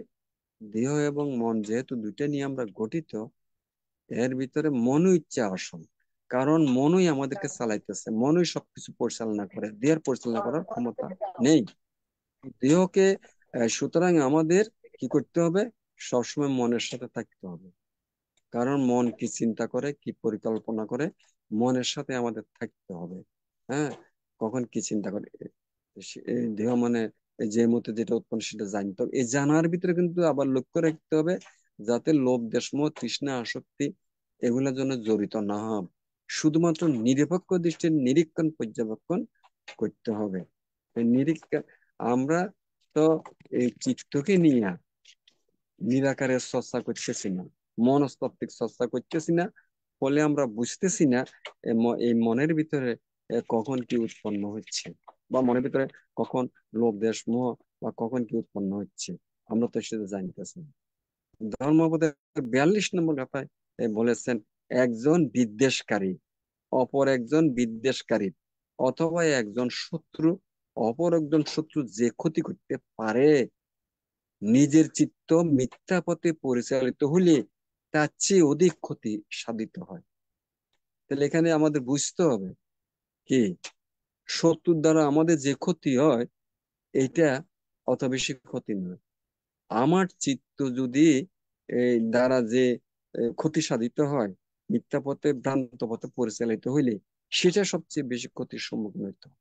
দেহ এবং মন যেহেতু দুইটা নিয়ে আমরা গঠিত, এর ভিতরে মনও ইচ্ছা আসন, কারণ মনই আমাদেরকে চালাইতেছে, মনই সবকিছু পরিচালনা করে, দেহের পরিচালনা করার ক্ষমতা নেই দেহকে। সুতরাং আমাদের কি করতে হবে? সবসময় মনের সাথে থাকতে হবে, কারণ মন কি চিন্তা করে, কি পরিকল্পনা করে, মনের সাথে আমাদের থাকতে হবে। হ্যাঁ, কখন কি চিন্তা করে এই দেহ মানে যে মুহূর্তে যেটা উৎপন্ন সেটা জানতে হবে। এই জানার ভিতরে কিন্তু আবার লক্ষ্য রাখতে হবে যাতে লোভ দেশ মোহ তৃষ্ণা আসক্তি এগুলোর জন্য জড়িত না হবে। শুধুমাত্র নিরপেক্ষ দৃষ্টির নিরীক্ষণ পর্যবেক্ষণ করতে হবে। এই নিরীক্ষণ আমরা তো এই চিত্তকে নিয়ে নিরাকারের চর্চা করতেছি না, মনস্তাত্ত্বিক চর্চা করতেছি না। ফলে আমরা বুঝতেছি না এই মনের ভিতরে কখন কি উৎপন্ন হচ্ছে, বা মনের ভিতরে কখন লোভ দেশ মোহ বা কখন কি উৎপন্ন হচ্ছে, আমরা তো সেটা জানতেছি না। ধর্মপদের 42 নম্বর কথায় বলেছেন একজন বিদ্বেষকারী অপর একজন বিদ্বেষকারী অথবা একজন শত্রু অপর একজন শত্রু যে ক্ষতি করতে পারে, নিজের চিত্ত মিথ্যা পথে পরিচালিত হলে তার চেয়ে অধিক ক্ষতি সাধিত হয়। তাহলে এখানে আমাদের বুঝতে হবে কি শত্রুর দ্বারা আমাদের যে ক্ষতি হয় এইটা অত বেশি ক্ষতি নয়। আমার চিত্ত যদি এই দ্বারা যে ক্ষতি সাধিত হয়, মিথ্যা পথে ভ্রান্ত পথে পরিচালিত হইলে সেটা সবচেয়ে বেশি ক্ষতির সম্মুখীন হইতে হয়।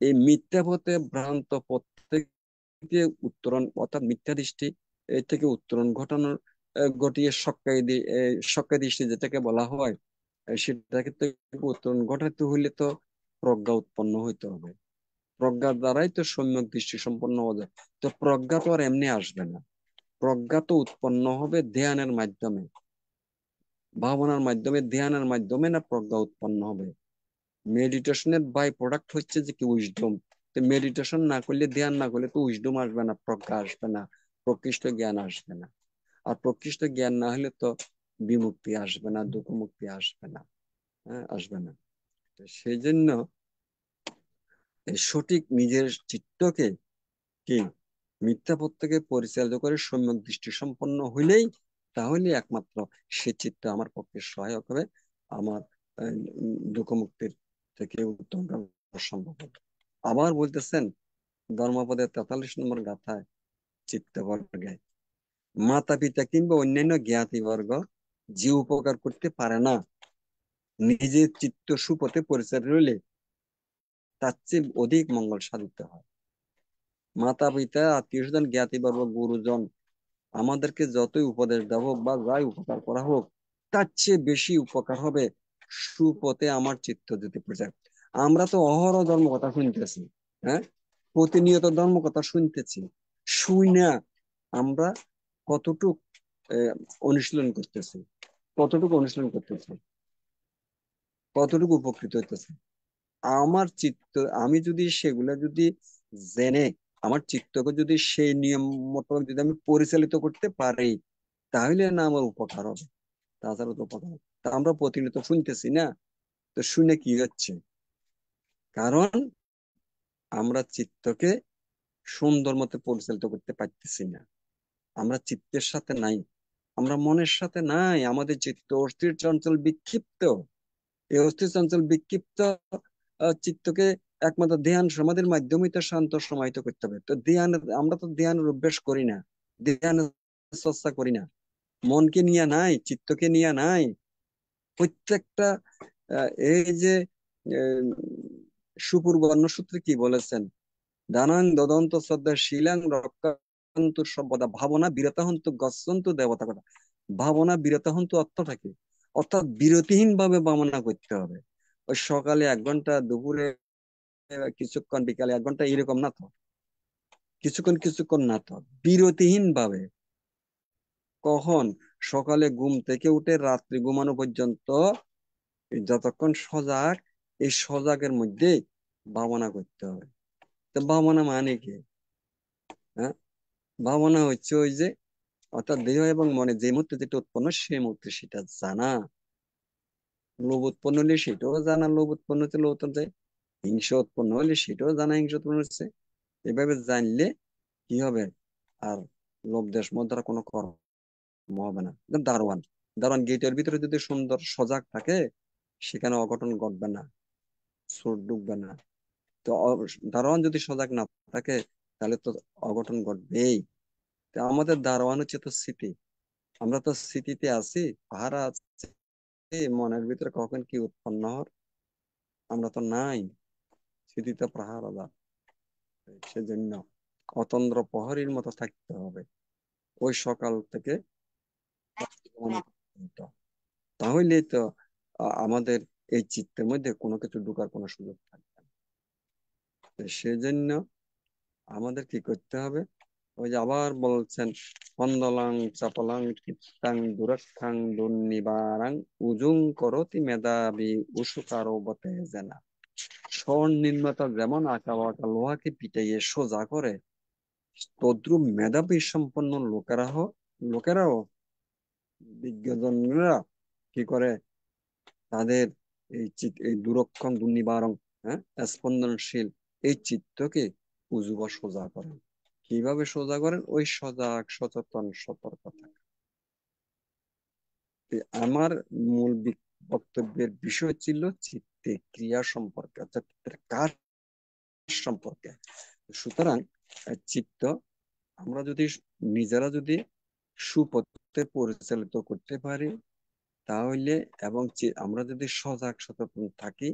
এই মিথ্যা পথে ভ্রান্ত পথ থেকে উত্তরণ অর্থাৎ মিথ্যা দৃষ্টি এর থেকে উত্তরণ ঘটিয়ে সক্কায় দৃষ্টি যেটাকে বলা হয়, সেটাকে উত্তরণ ঘটাতে হইলে তো প্রজ্ঞা উৎপন্ন হইতে হবে। প্রজ্ঞার দ্বারাই তো সম্যক দৃষ্টি সম্পন্ন হওয়া যায়। তো প্রজ্ঞা তো আর এমনি আসবে না, প্রজ্ঞা তো উৎপন্ন হবে ধ্যানের মাধ্যমে, ভাবনার মাধ্যমে, ধ্যানের মাধ্যমে না প্রজ্ঞা উৎপন্ন হবে। মেডিটেশনের বাই প্রোডাক্ট হচ্ছে যে কি উইজডম। তো তো মেডিটেশন না করলে, ধ্যান না করলে তো উইজডম আসবে না, প্রজ্ঞা আসবে না, প্রকৃষ্ট জ্ঞান আসবে না। আর প্রকৃষ্ট জ্ঞান না হলে তো বিমুক্তি আসবে না, দুঃখ মুক্তি আসবে না। হ্যাঁ, আসবে না। তো সেই জন্য এই সঠিক নিজের চিত্তকে কি মিথ্যা প্রত্যেকে পরিচালিত করে সম্যক দৃষ্টি সম্পন্ন হইলেই, তাহলে একমাত্র সে চিত্ত আমার পক্ষে সহায়ক হবে, আমার দুঃখ মুক্তির থেকে উত্তম করা সম্ভব হবে। আবার বলতেছেন ধর্মপদের 43 নম্বর গাথায়, চিত্তবর্গে মাতা পিতা কিংবা অন্যান্য জ্ঞাতিবর্গ যে উপকার করতে পারে না, নিজের চিত্ত সুপথে পরিচালিত হইলে তার চেয়ে অধিক মঙ্গল সাধিত হয়। মাতা পিতা, আত্মীয় স্বজন, জ্ঞাতিবর্গ, গুরুজন আমাদেরকে যতই উপদেশ দেওয়া হোক বা যাই উপকার করা হোক, তার চেয়ে বেশি উপকার হবে সুপথে আমার চিত্ত যদি পরিচালিত। আমরা তো অহরহ ধর্ম কথা শুনতেছি, হ্যাঁ, প্রতিনিয়ত ধর্ম কথা শুনতেছি, শুই না আমরা কতটুক অনুশীলন করতেছি, কতটুকু অনুশীলন করতেছি, কতটুকু উপকৃত হইতেছে। আমার চিত্ত, আমি যদি সেগুলা যদি জেনে আমার চিত্তকে যদি সেই নিয়ম মতো যদি আমি পরিচালিত করতে পারি, তাহলে না আমার উপকার হবে, তাছাড়া তো উপকার হবে। তা আমরা প্রতিনিয়ত শুনতেছি না, তো শুনে কি হচ্ছে? কারণ আমরা চিত্তকে সুন্দর মতো পরিচালিত করতে পারতেছি না, আমরা চিত্তের সাথে নাই, আমরা মনের সাথে নাই। আমাদের চিত্ত অস্থির চঞ্চল বিক্ষিপ্ত। এই অস্থির চঞ্চল বিক্ষিপ্ত চিত্তকে একমাত্র ধ্যান সমাধির মাধ্যমেই তো শান্ত সমাহিত করতে হবে। তো ধ্যান, আমরা তো ধ্যানের অভ্যাস করি না, ধ্যান চর্চা করি না, মনকে নিয়ে নাই, চিত্তকে নিয়ে নাই। প্রত্যেকটা এই যে সুপূর্ব অন্নসূত্রে কি বলেছেন, দানাং দদন্ত শ্রদ্ধা শিলাং রক্ষান্তু সর্বদা ভাবনা বিরত হন্তু গচ্ছন্তু দেবতা কথা। ভাবনা বিরত হন্তু অর্থটা কি? অর্থাৎ বিরতিহীন ভাবে ভাবনা করতে হবে। ওই সকালে 1 ঘন্টা, দুপুরে কিছুক্ষণ, বিকালে 1 ঘন্টা, এরকম না তো, কিছুক্ষণ কিছুক্ষণ না তো, বিরতিহীন ভাবে। কখন? সকালে ঘুম থেকে উঠে রাত্রি ঘুমানো পর্যন্ত যতক্ষণ সজাগ, এই সজাগের মধ্যে ভাবনা করতে হবে। তো ভাবনা মানে কি? হ্যাঁ, ভাবনা হচ্ছে ওই যে, অর্থাৎ দেহ এবং মনে যে মুহূর্তে যেটা উৎপন্ন, সেই মুহূর্তে সেটা জানা। লোভ উৎপন্ন হলে সেটাও জানা, লোভ উৎপন্ন হচ্ছে লোভ উৎপন্ন হচ্ছে। হিংসা উৎপন্ন হলে সেটাও জানা, হিংসা উৎপন্ন হচ্ছে। এভাবে জানলে কি হবে? আর লোভ দেশ মোহ দ্বারা কোনো কর্ম হবে না। দারোয়ান, দারোয়ান গেটের ভিতরে যদি সুন্দর সজাগ থাকে, সেখানে অঘটন ঘটবে না, চোর ঢুকবে না। তো দারোয়ান যদি সজাগ না থাকে, তাহলে তো অঘটন ঘটবেই। তো আমাদের দারোয়ান হচ্ছে তো স্মৃতি। আমরা তো স্মৃতিতে আছি, পাহারা আছে, মনের ভিতরে কখন কি উৎপন্ন হয় আমরা তো নাই, স্মৃতিতে পাহারাদার। সেজন্য অতন্দ্র প্রহরীর মতো থাকতে হবে ওই সকাল থেকে ঘুমানো পর্যন্ত। তাহলেই তো আমাদের এই চিত্তের মধ্যে কোনো কিছু ঢোকার কোনো সুযোগ থাকবে না। সেজন্য আমাদের কি করতে হবে? ওই যে আবার বলছেন, পন্দলাং চাপলাং চিত্তাং দুরাক্ষাং দুর্নিবারাং উজুং করতি মেধাবী উসুকারো বতে জেনা। স্বর্ণ নির্মাতা যেমন আঁকা বাঁকা লোহাকে পিটাইয়ে সোজা করে, তদ্রুপ মেধাবী সম্পন্ন লোকেরাও বিজ্ঞজনরা কি করে, তাদের এই দুরক্ষণ দুর্নিবারণ, হ্যাঁ, স্পন্দনশীল এই চিত্তকে উজু বা সোজা করেন। কিভাবে সোজা করেন? ওই সজাগ, সচেতন, সতর্ক থাকা। আমার মূল বক্তব্যের বিষয় ছিল চিত্তে ক্রিয়া সম্পর্কে, অর্থাৎ কাজ সম্পর্কে। সুতরাং চিত্ত আমরা যদি নিজেরা যদি সুপথে পরিচালিত করতে পারি, তাহলে এবং আমরা যদি সজাগ সচেতন থাকি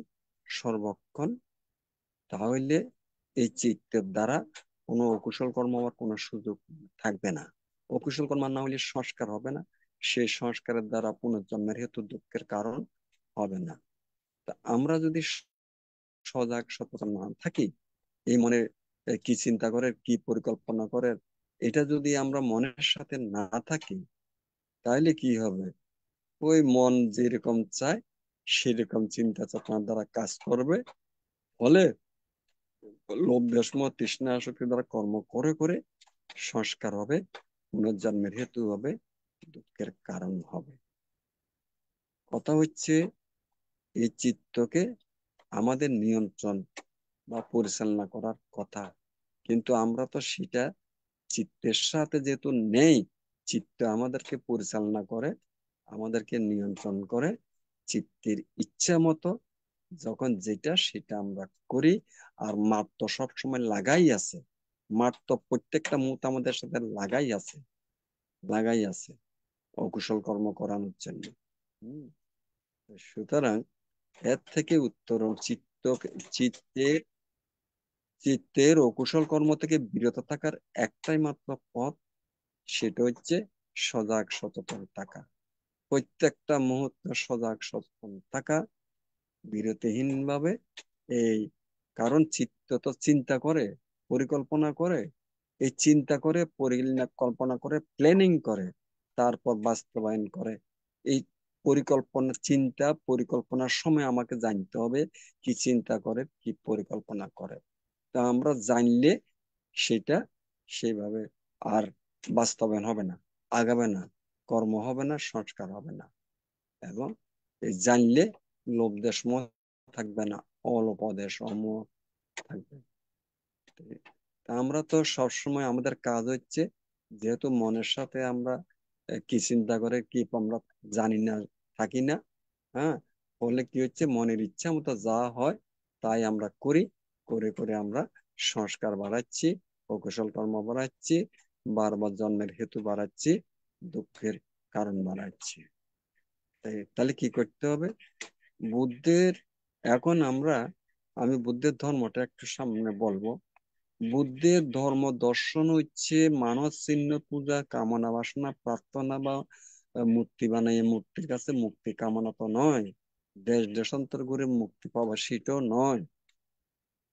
সর্বক্ষণ, তাহলে এই চিত্তের দ্বারা কোনো অকুশল কর্ম হওয়ার কোনো সুযোগ থাকবে না। অকুশল কর্ম না হলে সংস্কার হবে না, সেই সংস্কারের দ্বারা পুনর্জন্মের হেতু দুঃখের কারণ হবে না। তা আমরা যদি সজাগ সচেতন না থাকি, এই মনে কি চিন্তা করে, কি পরিকল্পনা করে, এটা যদি আমরা মনের সাথে না থাকি, তাহলে কি হবে? ওই মন যেরকম চায় সেরকম চিন্তা চেতনার দ্বারা কাজ করবে, ফলে লোভ দেশ মোহ তৃষ্ণা আসক্তি দ্বারা কর্ম করে করে সংস্কার হবে, পুনর্জন্মের হেতু হবে, দুঃখের কারণ হবে। কথা হচ্ছে এই চিত্তকে আমাদের নিয়ন্ত্রণ বা পরিচালনা করার কথা, কিন্তু আমরা তো সেটা চিত্তের সাথে যেহেতু নেই, চিত্ত আমাদেরকে পরিচালনা করে, আমাদেরকে নিয়ন্ত্রণ করে, চিত্তের ইচ্ছা মতো যখন যেটা সেটা আমরা করি। আর মার তো সবসময় লাগাই আছে, মার তো প্রত্যেকটা মুহূর্তে আমাদের সাথে লাগাই আছে অকুশল কর্ম করানোর জন্য। হম সুতরাং এর থেকে উত্তরণ চিত্তের চিত্তের অকুশল কর্ম থেকে বিরত থাকার একটাই মাত্র পথ, সেটা হচ্ছে সজাগ সচেতন থাকা। প্রত্যেকটা মুহূর্তে সজাগ সচেতন থাকা, বিরতিহীন ভাবে। এই কারণ চিত্ত তো চিন্তা করে, পরিকল্পনা করে, এই চিন্তা করে, পরিকল্পনা করে, প্ল্যানিং করে, তারপর বাস্তবায়ন করে। এই পরিকল্পনার সময় আমাকে জানতে হবে কি চিন্তা করে, কি পরিকল্পনা করে। তা আমরা জানলে সেটা সেইভাবে আর বাস্তবায়ন হবে না, আগাবে না, কর্ম হবে না, সংস্কার হবে না। এবং এই জানলে লোভ দেশ মোহ থাকবে না, অল্প দেশ অমোহ থাকবে। তা আমরা তো সবসময় আমাদের কাজ হচ্ছে, যেহেতু মনের সাথে আমরা কি চিন্তা করে কি আমরা জানি না, থাকি না। হ্যাঁ, ফলে কি হচ্ছে, মনের ইচ্ছা মতো যা হয় তাই আমরা করি, করে করে আমরা সংস্কার বাড়াচ্ছি, অকুশল কর্ম বাড়াচ্ছি, বারবার জন্মের হেতু বাড়াচ্ছি, দুঃখের কারণ বাড়াচ্ছি। তাহলে কি করতে হবে? বুদ্ধের এখন আমি বুদ্ধের ধর্মটা একটু সামনে বলবো। বুদ্ধের ধর্ম দর্শন হচ্ছে মানব চিহ্ন পূজা, কামনা বাসনা প্রার্থনা বা মূর্তি বানাইয়ে মূর্তির কাছে মুক্তি কামনা তো নয়, দেশ দেশান্তর ঘুরে মুক্তি পাওয়া সেটাও নয়।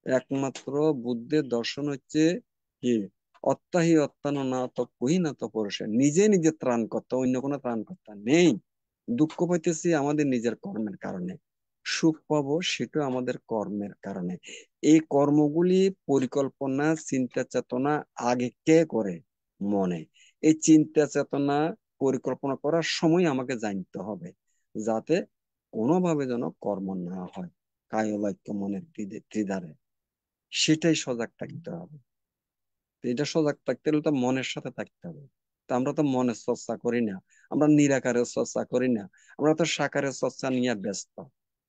একমাত্র বুদ্ধের দর্শন হচ্ছে কি, অত্যাহি অত্যান না তো কহি না তো পুরুষে, নিজে নিজে ত্রাণকর্তা, অন্য কোনো ত্রাণকর্তা নেই। দুঃখ পাইতেছি আমাদের নিজের কর্মের কারণে, সুখ পাবো সেটা আমাদের কর্মের কারণে। এই কর্মগুলি পরিকল্পনা চিন্তা চেতনা আগে কে করে? মনে। এই চিন্তা চেতনা পরিকল্পনা করার সময় আমাকে জানতে হবে, যাতে কোনোভাবে যেন কর্ম না হয় কায় বাক্য মনের ত্রিধারে। সেটাই সজাগ থাকতে হবে। এটা সজাগ থাকতে হলে তো মনের সাথে থাকতে হবে। তা আমরা তো মনের চর্চা করি না, আমরা নিরাকারের চর্চা করি না, আমরা তো সাকারের চর্চা নিয়ে ব্যস্ত।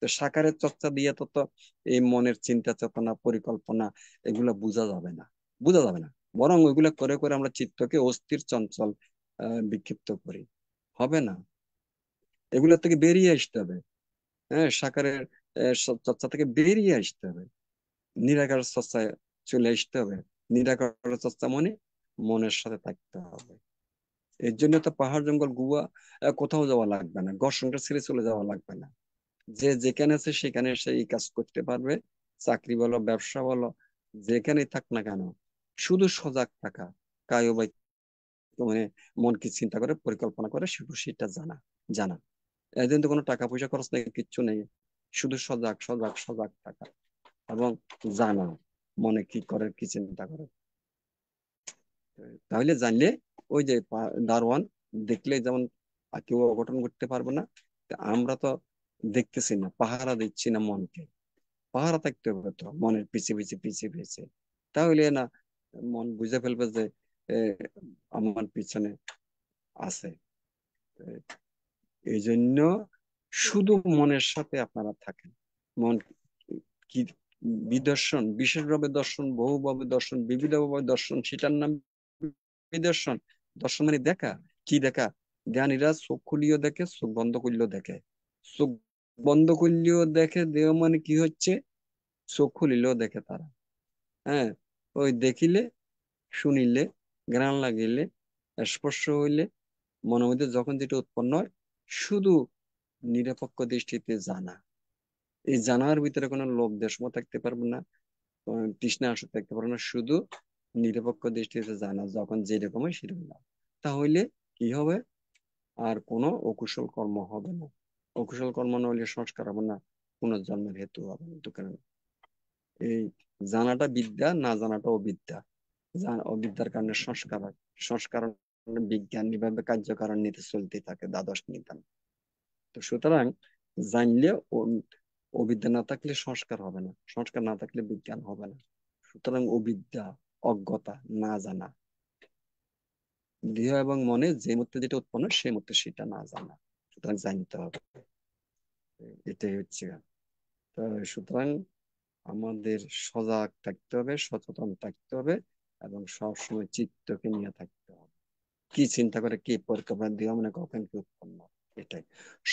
তো সাকারের চর্চা দিয়ে তো এই মনের চিন্তা চেতনা পরিকল্পনা এগুলা বোঝা যাবে না। বরং ওইগুলা করে করে আমরা চিত্তকে অস্থির চঞ্চল বিক্ষিপ্ত করি। হবে না, এগুলা থেকে বেরিয়ে আসতে হবে। হ্যাঁ, সাকারের চর্চা থেকে বেরিয়ে আসতে হবে, নিরাকার চর্চায় চলে আসতে হবে। নিরাকার চর্চা মানে মনের সাথে থাকতে হবে। এর জন্য তো পাহাড় জঙ্গল গুহা কোথাও যাওয়া লাগবে না, ঘর সংসার ছেড়ে চলে যাওয়া লাগবে না। যে যেখানে আছে সেখানে সে এই কাজ করতে পারবে। চাকরি বলো, ব্যবসা বলো, যেখানেই থাক না কেন, শুধু সজাগ থাকা, কায় বাক্য মানে মনকে চিন্তা করে পরিকল্পনা করে শুধু সেটা জানা জানা এর জন্য তো কোনো টাকা পয়সা খরচ নেই, কিচ্ছু নেই। শুধু সজাগ সজাগ সজাগ থাকা এবং জানা মনে কি করে, কি চিন্তা করে। তাহলে জানলে ওই যে দারোয়ান দেখলে যেমন কেউ অঘটন করতে পারবে না, তা আমরা তো দেখতেছি না, পাহারা দিচ্ছি না মনকে। পাহারা থাকতে হবে তো মনের পিছে পিছে পিছে পিছে, তাহলে না মন বুঝে ফেলবে যে এ, আমার পিছনে আছে। এই জন্য শুধু মনের সাথে আপনারা থাকেন। মন কি বিদর্শন, বিশেষভাবে দর্শন, বহুভাবে দর্শন, বিবিধভাবে দর্শন, সেটার নাম নিদর্শন। দর্শন মানে দেখা। কি দেখা? জ্ঞানীরা চোখ খুলিও দেখে, চোখ বন্ধ করলেও দেখে। চোখ বন্ধ করলেও দেখে, দেহ মানে কি হচ্ছে, চোখ খুলিলেও দেখে তারা। হ্যাঁ, ওই দেখিলে, শুনিলে, ঘ্রাণ লাগিলে, স্পর্শ হইলে, মনের মধ্যে যখন যেটা উৎপন্ন হয়, শুধু নিরপেক্ষ দৃষ্টিতে জানা। এই জানার ভিতরে কোনো লোভ দেশমোহ থাকতে পারবে না, তৃষ্ণা আসক্তি থাকতে পারবে না, শুধু নিরপেক্ষ দৃষ্টিতে জানা, যখন যেরকম হয় সেরকম না। তাহলে কি হবে? আর কোনো অকুশল কর্ম হবে না। অকুশল কর্ম না হলে সংস্কার হবে না, পুনর্জন্মের হেতু হবে না। এই জানাটা বিদ্যা, না জানাটা অবিদ্যা। অবিদ্যার কারণে সংস্কার হয়, সংস্কার বিজ্ঞান নিভাবে কার্যকারণ নীতি চলতে থাকে, দ্বাদশ নিদান। তো সুতরাং জানলে অবিদ্যা না থাকলে সংস্কার হবে না, সংস্কার না থাকলে বিজ্ঞান হবে না। সুতরাং অবিদ্যা, অজ্ঞতা, না জানা, দেহ এবং মনে যে মুহূর্তে যেটা উৎপন্ন সেই মুহূর্তে সেটা না জানা, সুতরাং জানতে হবে। এটাই হচ্ছে। তো সুতরাং আমাদের সজাগ থাকতে হবে, সচেতন থাকতে হবে, এবং সবসময় চিত্তকে নিয়ে থাকতে হবে। কি চিন্তা করে, কি পরিকল্পনা, দেহ মনে কখন কি উৎপন্ন, এটাই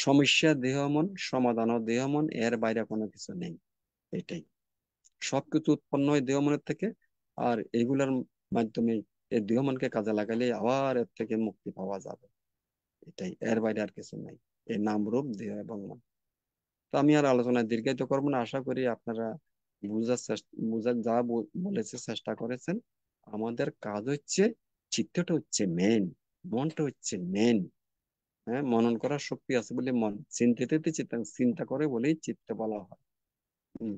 সমস্যা। দেহ মন, সমাধান ও দেহ মন, এর বাইরে কোনো কিছু নেই। এটাই সবকিছু উৎপন্ন হয় দেহ মনের থেকে, আর এগুলার মাধ্যমে এই দেহ মনকে কাজে লাগালে আবার এর থেকে মুক্তি পাওয়া যাবে। এটাই, এর বাইরে আর কিছু নাই। এই নাম রূপ দেহ এবং মন। তো আমি আর আলোচনায় দীর্ঘায়িত করবো না, আশা করি আপনারা বুঝার যা বলেছে চেষ্টা করেছেন। আমাদের কাজ হচ্ছে, চিত্তটা হচ্ছে মেন, মনটা হচ্ছে মেন। হ্যাঁ, মনন করার শক্তি আছে বলে মন, চিন্তিত চিন্তা, চিন্তা করে বলেই চিত্ত বলা হয়। হম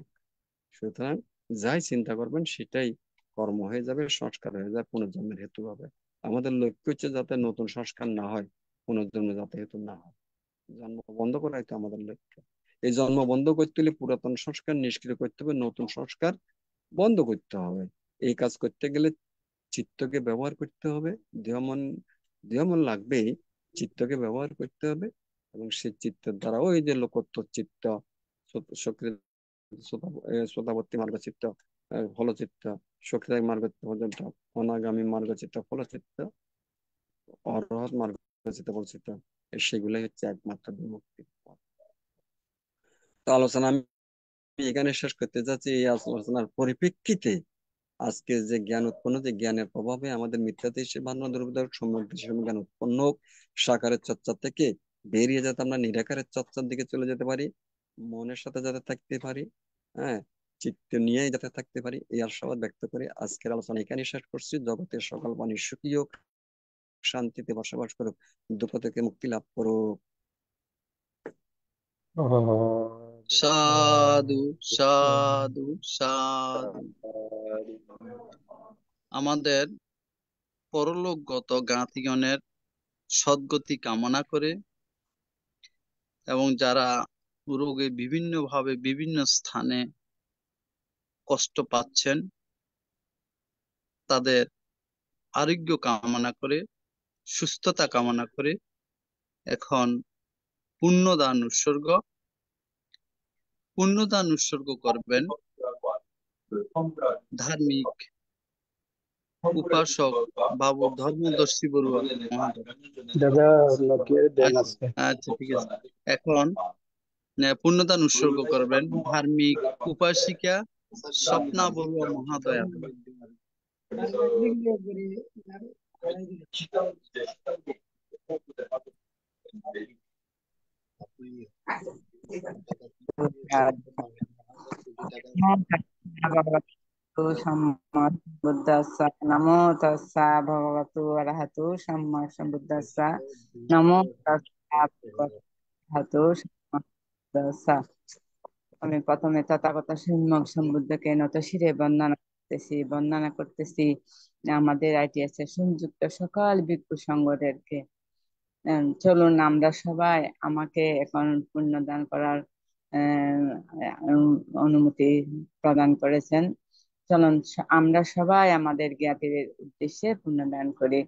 সুতরাং যাই চিন্তা করবেন সেটাই কর্ম হয়ে যাবে, সংস্কার হয়ে যাবে, পুনর্জন্মের হেতু হবে। আমাদের লক্ষ্য হচ্ছে যাতে নতুন সংস্কার না হয়, পুনর্জন্ম যাতে হেতু না হয়। জন্ম বন্ধ করাই তো আমাদের লক্ষ্য। এই জন্ম বন্ধ করতে হলে পুরাতন সংস্কার নিষ্ক্রিয় করতে হবে, নতুন সংস্কার বন্ধ করতে হবে। এই কাজ করতে গেলে চিত্তকে ব্যবহার করতে হবে। দেহ মন, দেহ মন লাগবেই, চিত্তকে ব্যবহার করতে হবে। এবং সেই চিত্তের দ্বারা ওই যে লোকোত্তর চিত্ত, সক্রিয় শ্রোতাবর্তী মার্গ চিত্ত, ফলচিত্ত, সক্রিয় মার্গ পর্যন্ত, অনাগামী মার্গ চিত্ত ফলচিত্ত, অরহৎ মার্গ চিত্ত ফলচিত্ত, সেগুলাই হচ্ছে একমাত্র বিমুক্তি। তো আলোচনা আমি এখানে শেষ করতে যাচ্ছি। এই আলোচনার পরিপ্রেক্ষিতে আজকে যে জ্ঞান উৎপন্ন, যে জ্ঞানের প্রভাবে আমাদের মিথ্যাতে সে ভাবনা দুর্বোধক সম্যক জ্ঞান উৎপন্ন হোক, সাকারের চর্চা থেকে বেরিয়ে যাতে আমরা নিরাকারের চর্চার দিকে চলে যেতে পারি, মনের সাথে যাতে থাকতে পারি, হ্যাঁ, চিত্ত নিয়েই যাতে থাকতে পারি, এই আশাবাদ ব্যক্ত করে আজকের আলোচনা এখানে শেষ করছি। জগতের সকল প্রাণী সুখী হোক, শান্তিতে বসবাস করুক, দুঃখ থেকে মুক্তি লাভ করুক। সাধু সাধু সাধু। আমাদের পরলোকগত জ্ঞাতিগণের সদ্গতি কামনা করে, এবং যারা রোগে বিভিন্নভাবে বিভিন্ন স্থানে কষ্ট পাচ্ছেন তাদের আরোগ্য কামনা করে, সুস্থতা কামনা করে এখন পুণ্যদান উৎসর্গ করবেন ধার্মিক উপাসক বাবু ধর্মদর্শী বড়ুয়া মহাদয়। দাদা লোকের দেন আচ্ছা আছে। আচ্ছা, ঠিক আছে। এখন পুণ্যদান উৎসর্গ করবেন ধার্মিক উপাসিকা স্বপ্না বড়ুয়া মহাদয়া। ভগবতু সম্মা বুদ্ধাস্সা নমো তাস্সা ভগবতু অরহতু সম্মা সম্বুদ্ধাস্সা নমো তাস্সা ভগবতু সম্মা বুদ্ধাস্সা। আমি প্রথমে তথাগত সম্যক সম্বুদ্ধকে নত শিরে বন্দনা করতেছি আমাদের ITS এর সংযুক্ত সকল ভিক্ষু সংঘদেরকে। চলুন আমরা সবাই, আমাকে এখন পুণ্যদান করার অনুমতি প্রদান করেছেন। চলুন আমরা সবাই আমাদের জ্ঞাতির উদ্দেশ্যে পুণ্যদান করি।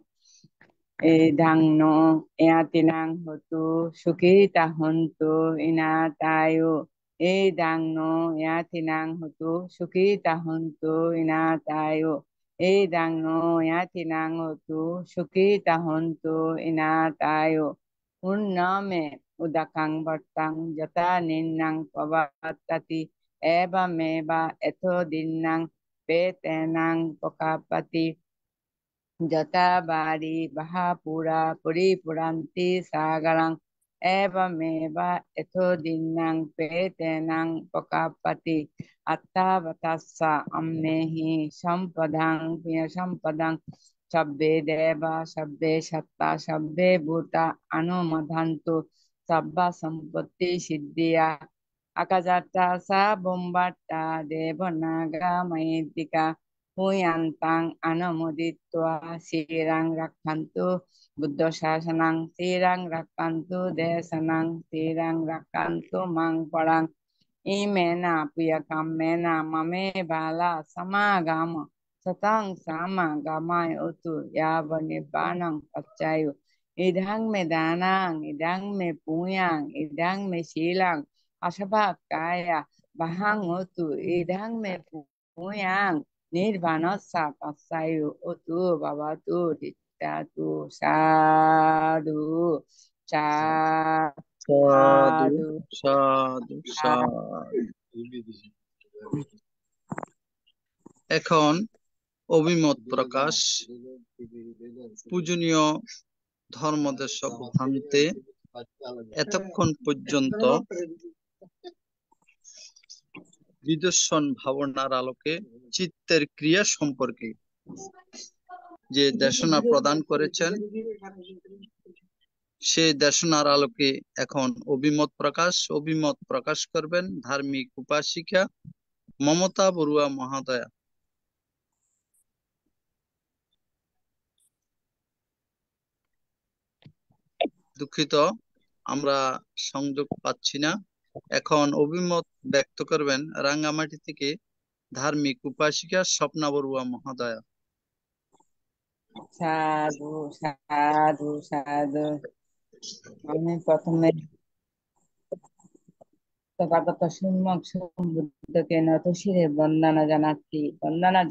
এধাংনো এয়াতিনাং হতু সুখিতা হন্তু ইনাতায়ু। এধাংনো এয়াতিনাং হতু সুখিতা হন্তু ইনাতায়ু। এধাংনো এয়াতিনাং হতু সুখিতা হন্তু ইনাতায়ু। পুণ্যমে উদাকাং বর্তাং যথা নিন্নাং প্রবর্ততি এবমেবা এথো দিন্নাং পেতেনাং প্রকাপতি যথা বারি বাহাপুরা পরিপুরান্তি সাগরং এবমেবা এথো দিন্নাং পেতেনাং প্রকাপতি আত্মাবতাস্সা আম্মেহি সম্পদাং সম্পদাং সব্বে দেবা সব্বে সত্তা সব্বে ভূতা অনুমোদন্তু সব্বা সম্পত্তি Scindia Akajatasa bombata devonaga maidika huyantang anamoditwa sirang rakhantu buddha shasanang sirang rakhantu desanang sirang rakhantu mang parang imena piyakammena mame bala samagama satang sama gamay utu yabani banang pachayo idang me danang idang me puyang idang me silang asaba kaya bahang utu idang me puyang nirvanasa pachayo utu babatu ditatu sadu সাধু sadu সাধু সাধু। এখন অভিমত প্রকাশ। পূজনীয় ধর্মদেশক ভান্তে এতক্ষণ পর্যন্ত বিদর্শন ভাবনার আলোকে চিত্তের ক্রিয়া সম্পর্কে যে দেশনা প্রদান করেছেন, সেই দেশনার আলোকে এখন অভিমত প্রকাশ করবেন ধার্মিক উপাসিকা মমতা বড়ুয়া মহোদয়া। দুঃখিত, আমরা সংযোগ পাচ্ছি না। এখন অভিমত ব্যক্ত করবেন রাঙ্গামাটি থেকে ধার্মিক উপাসিকা স্বপ্না বড়ুয়া মহোদয়া। সাধু সাধু সাধু। আমি প্রথমে তথাগত সম্যক সম্বুদ্ধকে নতশিরে বন্দনা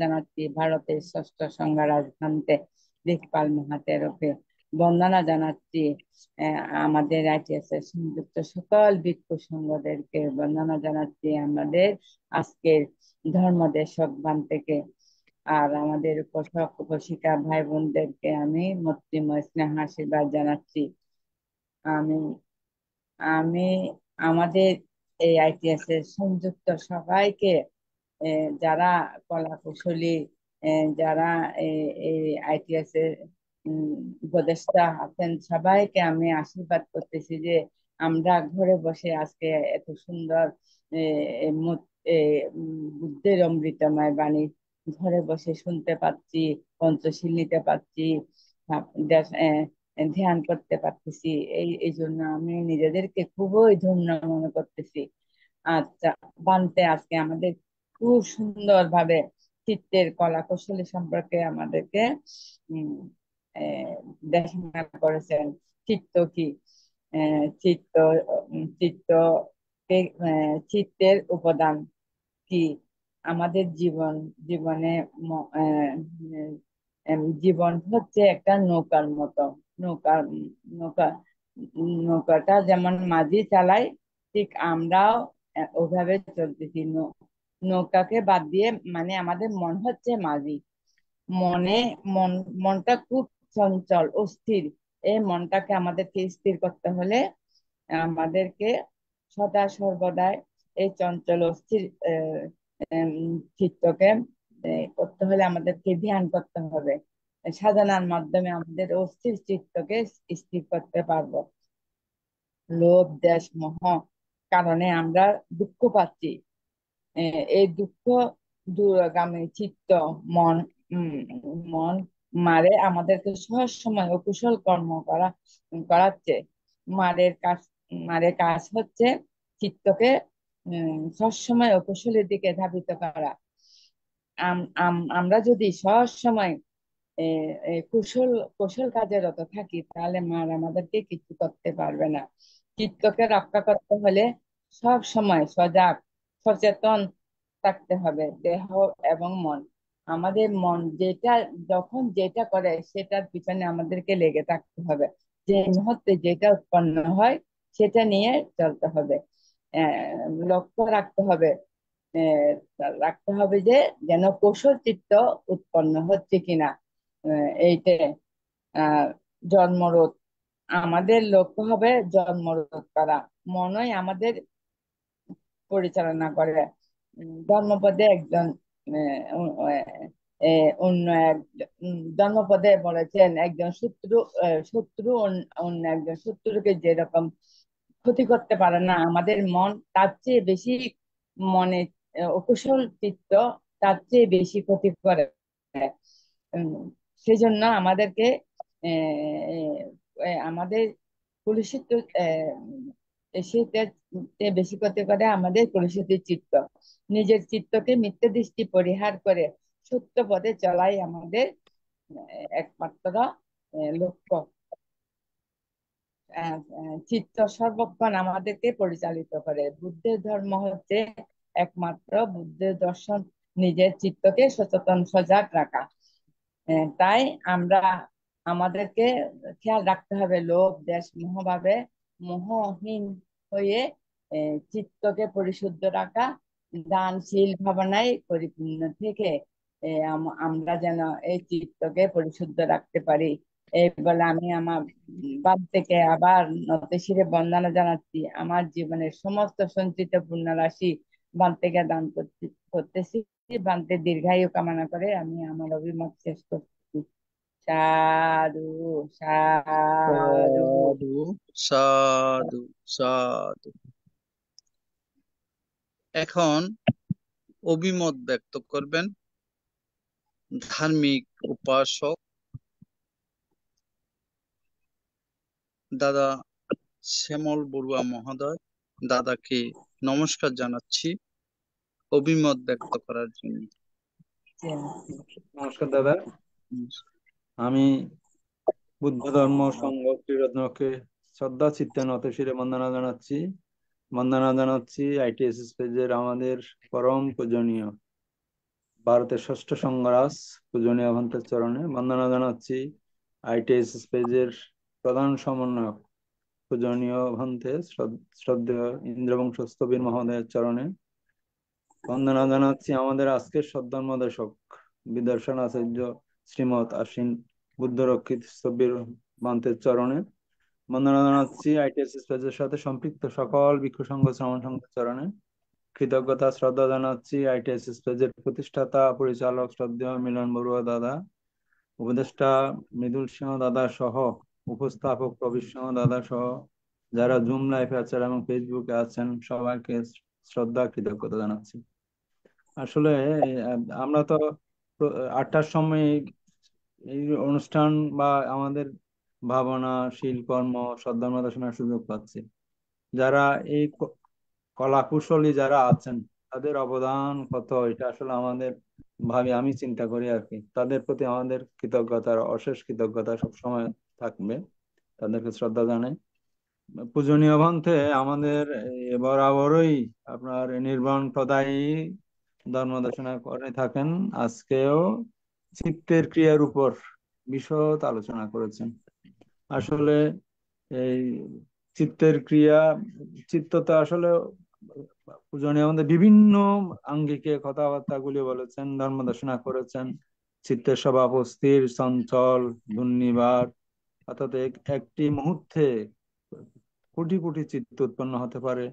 জানাচ্ছি ভারতের ষষ্ঠ সংঘরাজ ভান্তে দিকপাল মহাতেরকে বন্দনা জানাচ্ছি। আমাদের ITSS সংযুক্ত সকল ভিক্ষু সংঘদেরকে বন্দনা জানাচ্ছি। আমাদের আজকের ধর্মদেশক ভান্তেকে আর আমাদের উপাসক উপাসিকা ভাই বোনদেরকে আমি মৈত্রীময় স্নেহ আশীর্বাদ জানাচ্ছি। আমি আমি আমাদের এই ITSS সংযুক্ত সবাইকে যারা কলা কুশলী যারা এই ITSS এর উপদেষ্টা আছেন সবাইকে আমি আশীর্বাদ করতেছি যে আমরা ঘরে বসে আজকে এত সুন্দর বুদ্ধের অমৃতময় বাণী ঘরে বসে শুনতে পাচ্ছি, পঞ্চশীল নিতে পাচ্ছি, ধ্যান করতে পারতেছি। এই জন্য আমি নিজেদেরকে খুবই ধন্য মনে করতেছি। আচ্ছা, বানতে আজকে আমাদের খুব সুন্দর ভাবে চিত্তের কলা কৌশলী সম্পর্কে আমাদেরকে উম দেখাশোনা করেছেন। চিত্ত কি, চিত্ত চিত্ত চিত্তের উপাদান কি, আমাদের জীবনে জীবন হচ্ছে একটা নৌকার মতো। নৌকা নৌকা নৌকাটা যেমন মাঝি চালায়, ঠিক আমরাও ওভাবে চলতেছি। নৌকাকে বাদ দিয়ে মানে আমাদের মন হচ্ছে মাঝি। মনে মন মনটা খুব চঞ্চল অস্থির। এই মনটাকে আমাদেরকে স্থির করতে হলে আমাদেরকে সদা সর্বদাই এই চঞ্চল অস্থির চিত্তকে করতে হলে আমাদেরকে ধ্যান করতে হবে। সাধনার মাধ্যমে আমাদের অস্থির চিত্তকে স্থির করতে পারবো। লোভ দেশ মোহ কারণে আমরা দুঃখ পাচ্ছি। এই দুঃখ দূরগামী চিত্ত মন মন মারে আমাদেরকে সব সময় অকুশল কর্ম করাচ্ছে। মারের কাজ হচ্ছে চিত্তকে সবসময় অকুশলের দিকে ধাবিত করা। আমরা যদি সব সময় কুশল কুশল কাজে রত থাকি তাহলে মার আমাদেরকে কিছু করতে পারবে না। চিত্তকে রক্ষা করতে হলে সব সময় সজাগ সচেতন থাকতে হবে, দেহ এবং মন। আমাদের মন যখন যেটা করে সেটার পিছনে আমাদেরকে লেগে থাকতে হবে। যে মুহূর্তে যেটা উৎপন্ন হয় সেটা নিয়ে চলতে হবে। লক্ষ্য রাখতে হবে যে যেন কৌশল চিত্ত উৎপন্ন হচ্ছে কিনা। এইটা জন্মরোধ, আমাদের লক্ষ্য হবে জন্মরোধ করা। মনই আমাদের পরিচালনা করে। ধর্মপদে একজন অন্য এক ধর্মপদে বলেছেন একজন শত্রু অন্য একজন শত্রুকে যেরকম ক্ষতি করতে পারে না। আমাদের মন তার চেয়ে বেশি মনে অকুশল চিত্ত তার চেয়ে বেশি ক্ষতি করে। উম, সেজন্য আমাদেরকে আমাদের কলুষিত সেটা বেশি ক্ষতি করে আমাদের কলুষিত চিত্ত। নিজের চিত্তকে মিথ্যে দৃষ্টি পরিহার করে সত্য পথে চলাই আমাদের একমাত্র লক্ষ্য। চিত্ত সর্বক্ষণ আমাদেরকে পরিচালিত করে। বুদ্ধের ধর্ম হচ্ছে একমাত্র বুদ্ধের দর্শন, নিজের চিত্তকে সচেতন সজাগ রাখা। তাই আমরা আমাদেরকে খেয়াল রাখতে হবে লোভ দেশ মোহভাবে মোহহীন হয়ে চিত্তকে পরিশুদ্ধ রাখা, দানশীল ভাবনায় পরিপূর্ণ থেকে আমরা যেন এই চিত্তকে পরিশুদ্ধ রাখতে পারি। এই বলে আমি আমার বাদ থেকে আবার নতশিরে বন্দনা জানাচ্ছি। আমার জীবনের সমস্ত সঞ্চিত পুণ্য রাশি বান থেকে দান করতেছি। বান্তে দীর্ঘায়ু কামনা করে আমি আমার অভিমত শেষ করছি। সাধু সাধু। সাধু সাধু সাধু। এখন অভিমত ব্যক্ত করবেন ধার্মিক উপাসক দাদা শ্যামল বড়ুয়া মহোদয়। দাদাকে নমস্কার জানাচ্ছি অভিমত ব্যক্ত করার জন্য। নমস্কার দাদা, আমি বুদ্ধ ধর্ম সংঘ ত্রিরত্নকে শ্রদ্ধা চিত্তে নতশিরে বন্দনা জানাচ্ছি আইটিএসএস পেজের আমাদের পরম পূজনীয় ভারতের ষষ্ঠ সংঘরাজ পূজনীয় ভন্তের চরণে বন্দনা জানাচ্ছি আইটিএসএস পেজের প্রধান সমন্বয়ক পূজনীয় ভন্তে শ্রদ্ধেয় ইন্দ্রবংশ স্থবির মহোদয়ের চরণে বন্দনা জানাচ্ছি আমাদের আজকের সদ্ধর্মদেশক বিদর্শন আচার্য শ্রীমৎ আশ্বিন বুদ্ধরক্ষিত স্থবির মহন্তের চরণে বন্দনা জানাচ্ছি আইটিএসএস পেজের সাথে সম্পৃক্ত সকল ভিক্ষু সংঘ শ্রমণ সংঘের চরণে কৃতজ্ঞতা শ্রদ্ধা জানাচ্ছি আইটিএসএস পেজের প্রতিষ্ঠাতা পরিচালক শ্রদ্ধেয় মিলন বড়ুয়া দাদা, উপদেষ্টা মৃদুল সিংহ দাদা সহ উপস্থাপক প্রবীর সিংহ দাদা সহ যারা জুম লাইভে আছেন এবং ফেসবুকে আছেন সবাইকে শ্রদ্ধা কৃতজ্ঞতা জানাচ্ছি। আসলে আমরা তো 8টার সময় এই অনুষ্ঠান বা আমাদের ভাবনা শিল্পকর্ম সদ্ধর্মতা শোনার সুযোগ পাচ্ছি। যারা এই কলা কুশলী যারা আছেন তাদের অবদান কত, এটা আসলে আমাদের আমি চিন্তা করি আর কি। তাদের প্রতি আমাদের কৃতজ্ঞতার অশেষ কৃতজ্ঞতা সবসময় থাকবে, তাদেরকে শ্রদ্ধা জানাই। পূজনীয় ভন্তে আমাদের বরাবরই আপনার নির্বাণ প্রদায়ী ধর্ম দেশনা করে থাকেন। আজকেও চিত্তের ক্রিয়ার উপর বিশদ আলোচনা করেছেন। আসলে এই চিত্তের ক্রিয়া চিত্ত তো আসলে পূজনীয় আমাদের বিভিন্ন আঙ্গিকে কথাবার্তা গুলি বলেছেন, ধর্ম দেশনা করেছেন। চিত্তের স্বভাব অস্থির চঞ্চল দুর্নিবার, অর্থাৎ একটি মুহূর্তে কোটি কোটি চিত্ত উৎপন্ন হতে পারে।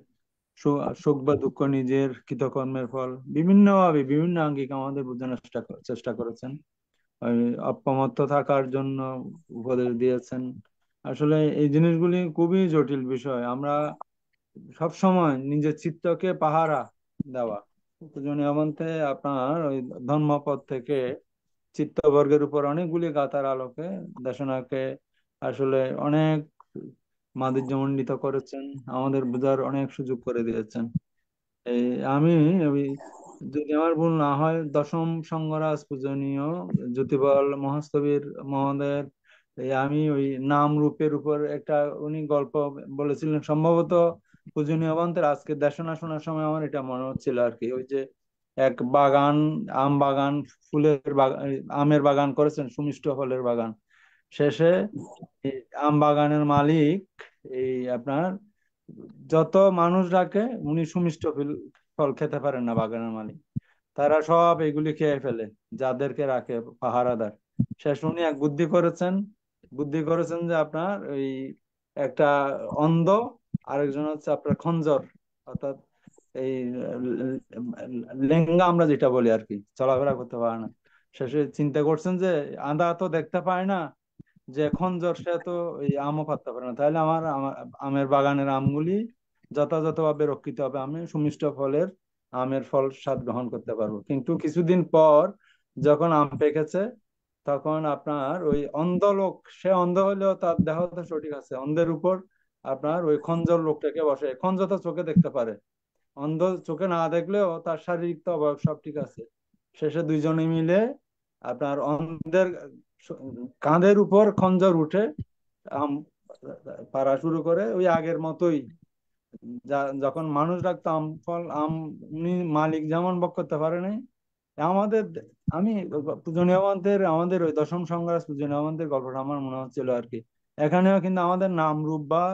সুখ বা দুঃখ নিজের কৃতকর্মের ফল, বিভিন্নভাবে বিভিন্ন আঙ্গিক আমাদের বোঝানোর চেষ্টা করেছেন। অপ্রমত্ত থাকার জন্য উপদেশ দিয়েছেন। আসলে এই জিনিসগুলি খুবই জটিল বিষয়। আমরা সব সময় নিজের চিত্তকে পাহারা দেওয়া। পূজনীয় মন্ত্রে আপনার ওই ধর্মপদ থেকে চিত্তবর্গের উপর অনেকগুলি গাথার আলোকে দেশনাকে আসলে অনেক মাধুর্যমণ্ডিত করেছেন, আমাদের বোঝার অনেক সুযোগ করে দিয়েছেন। এই আমি ওই যদি আমার ভুল না হয় দশম সংঘরাজ পূজনীয় জ্যোতিবল মহাস্থবির মহোদয়ের আমি ওই নাম রূপের উপর একটা উনি গল্প বলেছিলেন সম্ভবত পূজনীয় ভন্তের আজকে দেশনা শোনার সময় আমার এটা মনে হচ্ছিল আর কি। ওই যে এক বাগান, আম বাগান, ফুলের বাগান, আমের বাগান করেছেন, সুমিষ্ট ফলের বাগান। শেষে এই আম বাগানের মালিক এই আপনার যত মানুষ রাখে উনি সুমিষ্ট ফল খেতে পারেন না বাগানের মালিক, তারা সব এগুলি খেয়ে ফেলে যাদেরকে রাখে পাহারাদার। শেষ উনি এক বুদ্ধি করেছেন যে আপনার ওই একটা অন্ধ, আরেকজন হচ্ছে আপনার খঞ্জর, অর্থাৎ এই লেঙ্গা আমরা যেটা বলি আর কি, চলাফেরা করতে পারে না। শেষে চিন্তা করছেন যে আঁধা তো দেখতে পায় না, যে খঞ্জর সে তো ওই আমও পাততে পারে না, তাহলে আমের বাগানের আমগুলি যথাযথভাবে রক্ষিত হবে, আমি সুমিষ্ট ফলের আমের ফল স্বাদ গ্রহণ করতে পারবো। কিন্তু কিছুদিন পর যখন আম পেকেছে, তখন আপনার ওই অন্ধ লোক, সে অন্ধ হলেও তার দেহ তো সঠিক আছে, অন্ধের উপর আপনার ওই খঞ্জর লোকটাকে বসে, খঞ্জ তো চোখে দেখতে পারে, অন্ধ চোখে না দেখলেও তার শারীরিক তো অবয়ব সব ঠিক আছে। শেষে দুইজনে মিলে আপনার অন্ধের কাঁধের উপর খঞ্জর উঠে আম পাড়া শুরু করে, ওই আগের মতোই। যখন মানুষ রাখতো আম ফল, আম মালিক যেমন ভোগ করতে পারে নাই, আমাদের আমি পূজনীয় মন্ত্রের আমাদের ওই দশম সংগ্রাস পূজনীয় মন্ত্রের গল্পটা আমার মনে হচ্ছিল আর কি। এখানেও কিন্তু আমাদের নাম রূপ বা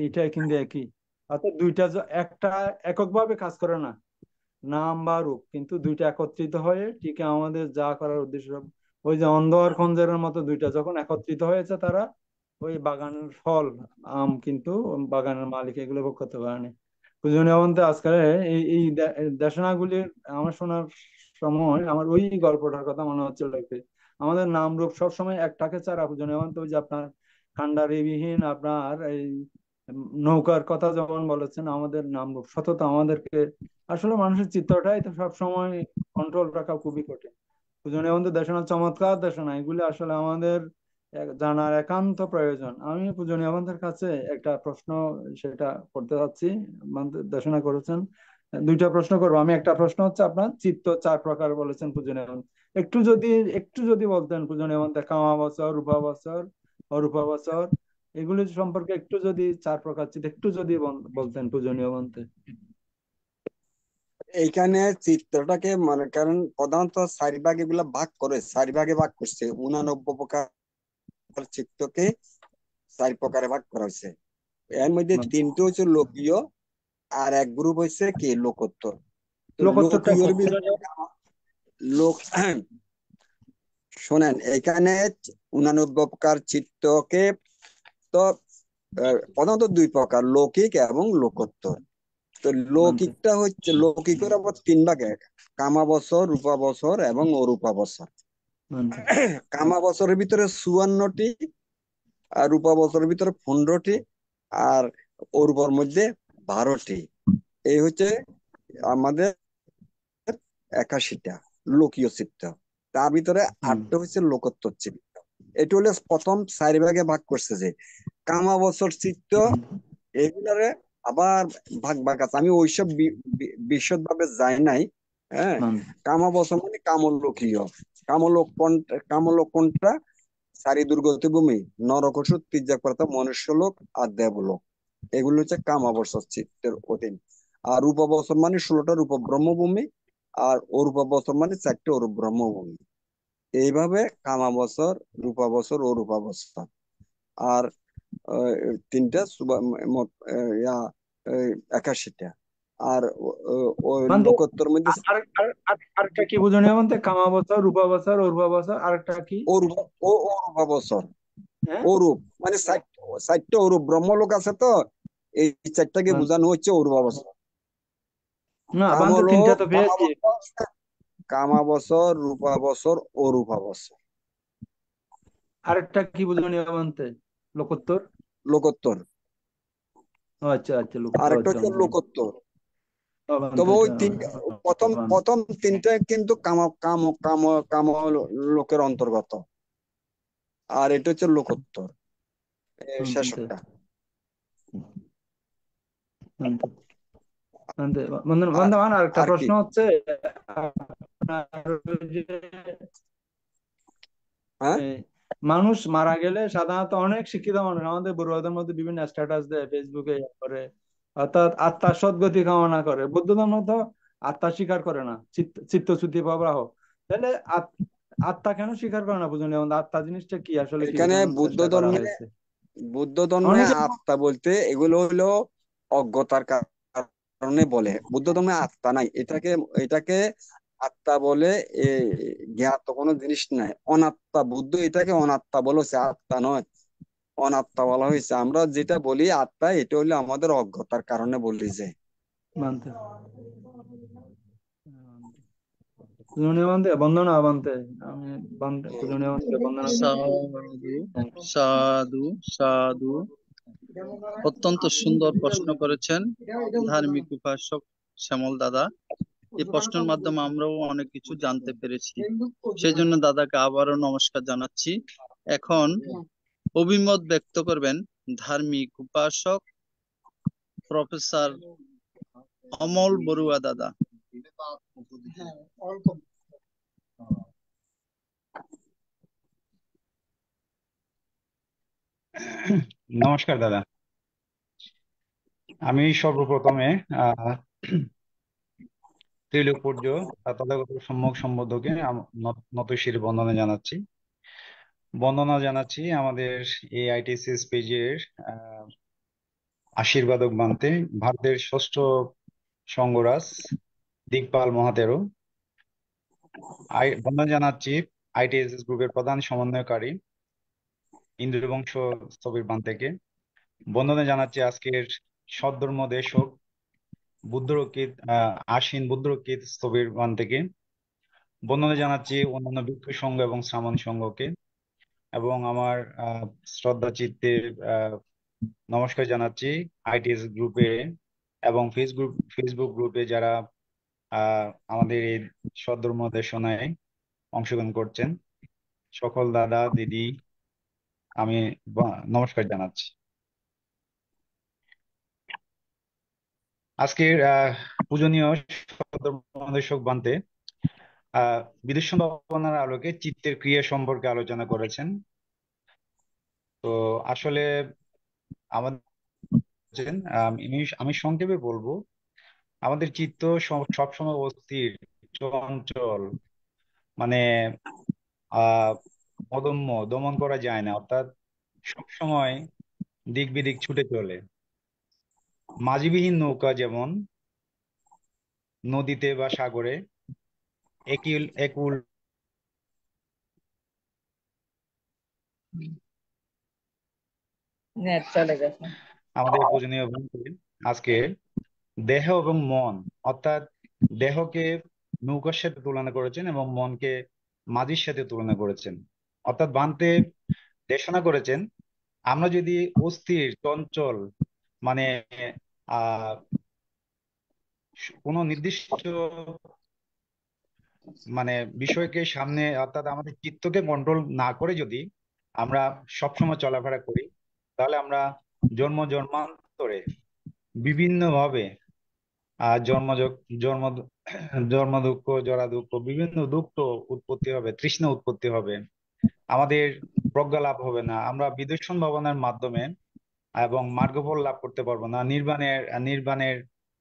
এইটা কিন্তু একই, অর্থাৎ দুইটা একটা এককভাবে কাজ করে না, নাম বা রূপ কিন্তু দুইটা একত্রিত হয়ে ঠিক আমাদের যা করার উদ্দেশ্য। ওই যে অন্ধ আর খঞ্জরের মতো দুইটা যখন একত্রিত হয়েছে, তারা ওই বাগানের ফল আম কিন্তু বাগানের মালিক এগুলো ভোগ করতে পারেনি। পূজনীয় বলতে আজকাল এই এই দেশনাগুলির আমার শোনার সময় আমার ওই গল্পটার কথা মনে হচ্ছিল একটু। আমাদের নাম রূপ সবসময় একটাকে ছাড়া পূজনীয় বলতে ওই যে আপনার কান্ডারিবিহীন আপনার এই নৌকার কথা যেমন বলেছেন, আমাদের নাম রূপ সততা আমাদেরকে, আসলে মানুষের চিত্রটাই তো সবসময় কন্ট্রোল রাখা খুবই কঠিন। পূজনীয় বন্ধু দেশনা চমৎকার দেশনা, এগুলি আসলে আমাদের জানার একান্ত প্রয়োজন। আমি পূজনীয় বন্ধুর কাছে একটা প্রশ্ন সেটা করতে চাচ্ছি, দেশনা করেছেন। দুইটা প্রশ্ন করবো আমি। একটা প্রশ্ন হচ্ছে, আপনার চিত্ত চার প্রকার বলেছেন পূজনীয় বন্ধু, একটু যদি বলতেন পূজনীয় বন্ধু, কামাবচর, রূপাবচর, অরূপাবচর, এগুলি সম্পর্কে একটু যদি, চার প্রকার চিত্ত একটু যদি বলতেন পূজনীয় বন্ধু। এইখানে চিত্রটাকে মনে করেন প্রধানত চারি ভাগে এগুলা ভাগ করে, চারি ভাগে ভাগ করছে, 89 প্রকার চিত্রকে চার প্রকারে ভাগ করা হয়েছে। এর মধ্যে তিনটে হচ্ছে লোকীয়, আর এক গ্রুপ হচ্ছে কি লোকোত্তর। তো লোকোত্তরটা লোকীয়র কি? ভিতরে লোক শোনেন, এখানে 89 প্রকার চিত্রকে তো প্রধানত দুই প্রকার, লৌকিক এবং লোকোত্তর। তো লৌকিকটা হচ্ছে, লৌকিকের আবার তিন ভাগে, কামাবচর, রূপাবচর এবং অরূপাবচর। কামাবচরের ভিতরে 54টি, আর রূপাবচরের ভিতরে 15টি, আর অরূপর মধ্যে 12টি। এই হচ্ছে আমাদের 81টা লোকীয় চিত্র। তার ভিতরে 8টা হচ্ছে লোকোত্তর চিত্র। এটা হলে প্রথম চার ভাগে ভাগ করছে, যে কামাবচর চিত্র এগুলারে আবার ভাগ ভাগ আছে, আমি ওইসব বিশদ ভাবে যাই নাই। হ্যাঁ, কামাবচর মানে কামলোকীয়, কামলোক কোনটা? চারি দুর্গতি ভূমি, নরকসুর, তীর্যকর্তা, মনুষ্যলোক আর দেবলোক, এগুলো হচ্ছে কামাবচর চিত্রের অধীন। আর রূপাবচর মানে 16টা রূপ ব্রহ্মভূমি, আর অরূপাবচর মানে 4টে অরূপ ব্রহ্মভূমি। এইভাবে কামাবচর, রূপাবচর, অরূপাবচর। আর তিনটা মোট 81টা। আর ওই লোকোত্তর মধ্যে আরেকটা কি বুঝুনি বলতে? কামাবচর, রূপাবচর, অরূপাবচর, আরেকটা কি? অরূপাবচর। হ্যাঁ, অরূপ মানে 4টে অরূপ ব্রহ্মলোক আছে, তো এই 4টাকে বোঝানো হচ্ছে অরূপাবচর। না বান্ধব তিনটা কামলোক, তো পেয়েছি। কামাবচর, রূপাবচর, অরূপাবচর। আরেকটা কি বুঝুনি বলতে? লোকোত্তর। লোকোত্তর। আচ্ছা আচ্ছা, লোকোত্তর, আরেকটা আচ্ছা। হচ্ছে লোকোত্তর। বান্ধব তবে ওই এটা তিনটা, প্রথম তিনটা কিন্তু কাম কাম কাম কাম লোকের অন্তর্গত, আর এটা হচ্ছে লোকোত্তর শেষটা। বান্ধব আরেকটা আর কি? প্রশ্ন হচ্ছে, আপনার ওই যে, হ্যাঁ, মানুষ মারা গেলে সাধারণত অনেক শিক্ষিত মানুষ আমাদের বড়দের মধ্যে বিভিন্ন স্ট্যাটাস দেয়, ফেসবুকে করে, অর্থাৎ আত্মার সদ্গতি কামনা করে। বৌদ্ধ ধর্ম তো আত্মা স্বীকার করে না, চিত্তচ্যুতি প্রবাহ। তাহলে আত্মা কেন স্বীকার করে না বুঝুন? আত্মা জিনিসটা কি আসলে কি এখানে বোঝানোর চেষ্টা করা হয়েছে? বৌদ্ধ ধর্মে অনেকে আত্মা বলতে এগুলো হলো অজ্ঞতার কারণে বলে। বৌদ্ধ ধর্মে আত্মা নাই, এটাকে এটাকে আত্মা বলে। এ জ্ঞাত কোনো জিনিস নাই, অনাত্মা। বুদ্ধ এটাকে অনাত্মা বলেছে, আত্মা নয়, অনাত্মা বলা হয়েছে। আমরা যেটা বলি আত্মা, এটা হলো আমাদের অজ্ঞতার কারণে বলি যে। মানতে পূজনীয় বান্তে বন্দনা বান্তে আমি বান্তে পূজনীয় বান্তে বন্দনা সাধু সাধু সাধু। অত্যন্ত সুন্দর প্রশ্ন করেছেন ধার্মিক উপাসক শ্যামল দাদা। এই প্রশ্নের মাধ্যমে আমরাও অনেক কিছু জানতে পেরেছি, সেই জন্য দাদাকে আবারও নমস্কার জানাচ্ছি। এখন অভিমত ব্যক্ত করবেন ধার্মিক উপাসক প্রফেসর অমল বড়ুয়া দাদা। নমস্কার দাদা। আমি সর্বপ্রথমে ত্রিলোকপূজ্য তথাগত সম্যক সম্বুদ্ধকে নতশির বন্দনা জানাচ্ছি আমাদের এই আইটিসিএস পেজের আশীর্বাদক বান্তে ভারতের ষষ্ঠ সঙ্গরাজ দিকপাল মহাতেরো। বন্দনা জানাচ্ছি আইটিএসএস গ্রুপের প্রধান সমন্বয়কারী ইন্দ্রবংশ স্থবির বান্তেকে। বন্দনা জানাচ্ছি আজকের সদ্ধর্ম দেশক বুদ্ধরক্ষিত আশ্বিন বুদ্ধরক্ষিত স্থবির বান্তেকে। বন্দনা জানাচ্ছি অন্যান্য ভিক্ষু সংঘ এবং শ্রামণ সংঘকে, এবং আমার শ্রদ্ধা চিত্তে নমস্কার জানাচ্ছি আইটিএস গ্রুপে এবং ফেসবুক গ্রুপে যারা আমাদের এই সদ্ধর্ম দেশনায় অংশগ্রহণ করছেন। সকল দাদা দিদি আমি নমস্কার জানাচ্ছি। আজকের পূজনীয় সদ্ধর্মদেশক বান্তে বিদর্শন ভাবনার আলোকে চিত্তের ক্রিয়া সম্পর্কে আলোচনা করেছেন। তো আসলে আমাদের আমি সংক্ষেপে বলবো, আমাদের চিত্ত সবসময় অস্থির, চঞ্চল, মানে অদম্য, দমন করা যায় না, অর্থাৎ সবসময় দিক বিদিক ছুটে চলে। মাঝিবিহীন নৌকা যেমন নদীতে বা সাগরে একুল নেট চলে গেছে। আমাদের পূজনীয় বন্ধু আজকে দেহ এবং মন, অর্থাৎ দেহকে নৌকার সাথে তুলনা করেছেন এবং মনকে মাঝির সাথে তুলনা করেছেন। অর্থাৎ বান্তে দেশনা করেছেন আমরা যদি অস্থির চঞ্চল, মানে আহ কোনো নির্দিষ্ট বিষয়কে সামনে, অর্থাৎ আমাদের চিত্তকে কন্ট্রোল না করে যদি আমরা সবসময় চলাফেরা করি, তাহলে আমরা জন্মান্তরে বিভিন্ন ভাবে জন্ম জন্ম জন্ম দুঃখ, জরা দুঃখ, বিভিন্ন দুঃখ উৎপত্তি হবে, তৃষ্ণা উৎপত্তি হবে, আমাদের প্রজ্ঞা লাভ হবে না, আমরা বিদর্শন ভাবনার মাধ্যমে এবং মার্গফল লাভ করতে পারবো না, নির্বাণের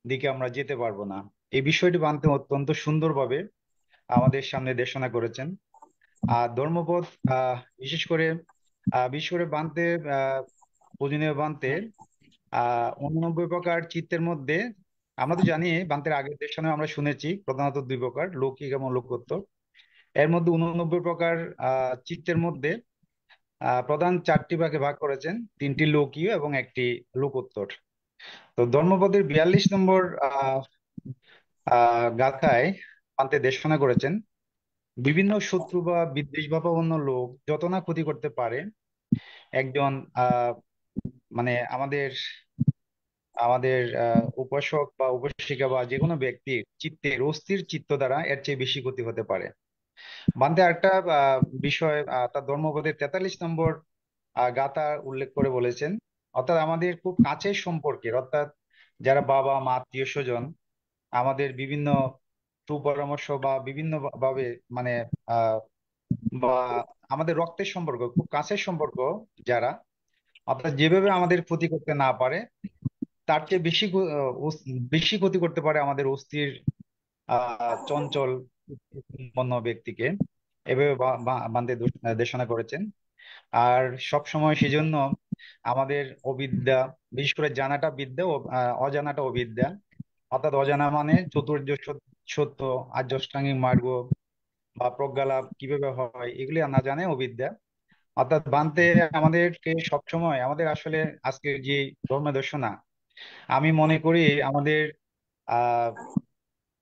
দিকে আমরা যেতে পারবো না। এই বিষয়টি বান্তে অত্যন্ত সুন্দরভাবে আমাদের সামনে দেশনা করেছেন। আর ধর্মপদ বিশেষ করে বান্তে পূজনীয় বান্তে 89 প্রকার চিত্তের মধ্যে আমরা তো জানি, বান্তের আগের দেশনে আমরা শুনেছি প্রধানত 2 প্রকার, লৌকিক এবং লোকোত্তর। এর মধ্যে 89 প্রকার চিত্তের মধ্যে প্রধান 4টি ভাগে ভাগ করেছেন, 3টি লৌকিক এবং 1টি লোকোত্তর। তো ধর্মপদের 42 নম্বর গাথায় বান্তে দেশনা করেছেন বিভিন্ন শত্রু বা বিদ্বেষ ভাবাপন্ন লোক যত না ক্ষতি করতে পারে একজন আমাদের আমাদের উপাসক বা উপাসিকা বা যে কোনো ব্যক্তির চিত্তের অস্থির চিত্ত দ্বারা এর চেয়ে বেশি ক্ষতি হতে পারে। বান্তে একটা বিষয় তার ধর্মপদের 43 নম্বর গাথা উল্লেখ করে বলেছেন, অর্থাৎ আমাদের খুব কাছের সম্পর্কের, অর্থাৎ যারা বাবা মা আত্মীয় স্বজন, আমাদের বিভিন্ন সুপরামর্শ বা বিভিন্ন ভাবে বা আমাদের রক্তের সম্পর্ক, খুব কাছের সম্পর্ক যারা, অর্থাৎ যেভাবে আমাদের ক্ষতি করতে না পারে তার চেয়ে বেশি ক্ষতি করতে পারে আমাদের অস্থির চঞ্চল মন ব্যক্তিকে, এভাবে বান্তে দেশনা করেছেন। আর সব সময় সেজন্য আমাদের অবিদ্যা, বিশেষ করে জানাটা বিদ্যা ও অজানাটা অবিদ্যা, অর্থাৎ অজানা মানে চতুর্য সত্য, আর্য অষ্টাঙ্গিক মার্গ বা প্রজ্ঞা লাভ কিভাবে হয় এগুলি না জানে অবিদ্যা। অর্থাৎ বান্তে আমাদেরকে সবসময় আমাদের আসলে আজকের যে ধর্ম দর্শনা, আমি মনে করি আমাদের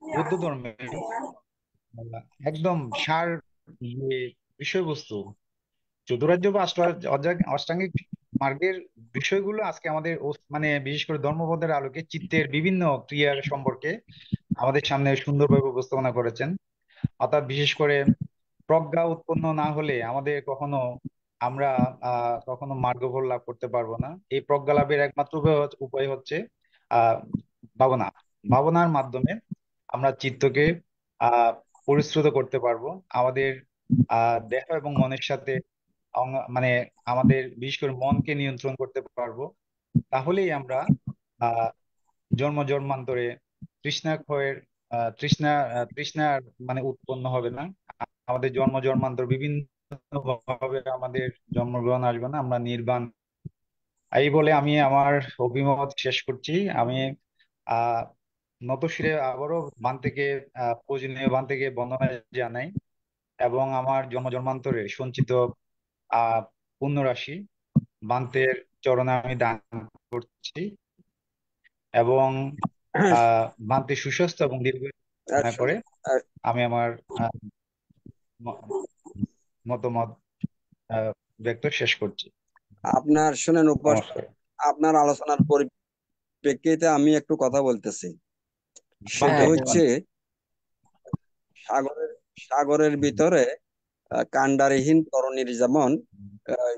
বুদ্ধ ধর্মে একদম সার ইয়ে বিষয়বস্তু চতুরার্য বা অষ্টাঙ্গিক মার্গের বিষয়গুলো আজকে আমাদের মানে বিশেষ করে ধর্মপদের আলোকে চিত্তের বিভিন্ন ক্রিয়ার সম্পর্কে আমাদের সামনে সুন্দরভাবে উপস্থাপনা করেছেন। অর্থাৎ বিশেষ করে প্রজ্ঞা উৎপন্ন না হলে আমাদের আমরা কখনো মার্গফল লাভ করতে পারবো না। এই প্রজ্ঞা লাভের একমাত্র উপায় হচ্ছে আহ ভাবনা। ভাবনার মাধ্যমে আমরা চিত্তকে আহ পরিশ্রুত করতে পারবো। আমাদের দেহ এবং মনের সাথে মানে আমাদের বিশেষ করে মনকে নিয়ন্ত্রণ করতে পারবো। তাহলেই আমরা আহ জন্ম জন্মান্তরে তৃষ্ণাক্ষয়ের তৃষ্ণা মানে উৎপন্ন হবে না। আমাদের জন্ম জন্মান্তর বিভিন্ন ভাবে আমাদের জন্মগ্রহণ আসবে না, আমরা নির্বাণ। এই বলে আমি আমার অভিমত শেষ করছি। আমি আহ নতশিরে আবারও বান থেকে পূজনীয় বান থেকে বন্দনা জানাই এবং আমার জন্ম জন্মান্তরে সঞ্চিত আহ পুণ্যরাশি বান্তের চরণে আমি দান করছি এবং বান্তে সুস্বাস্থ্য এবং দীর্ঘ কামনা করে আমি আমার ম- মতামত ব্যক্ত শেষ করছি। আপনার শুনেন নমস্কার। আপনার আলোচনার পরিপ্রেক্ষিতে আমি একটু কথা বলতেছি। সেটা হ্যাঁ, হচ্ছে সাগরের সাগরের ভিতরে কান্ডারিহীন তরণীর যেমন আহ,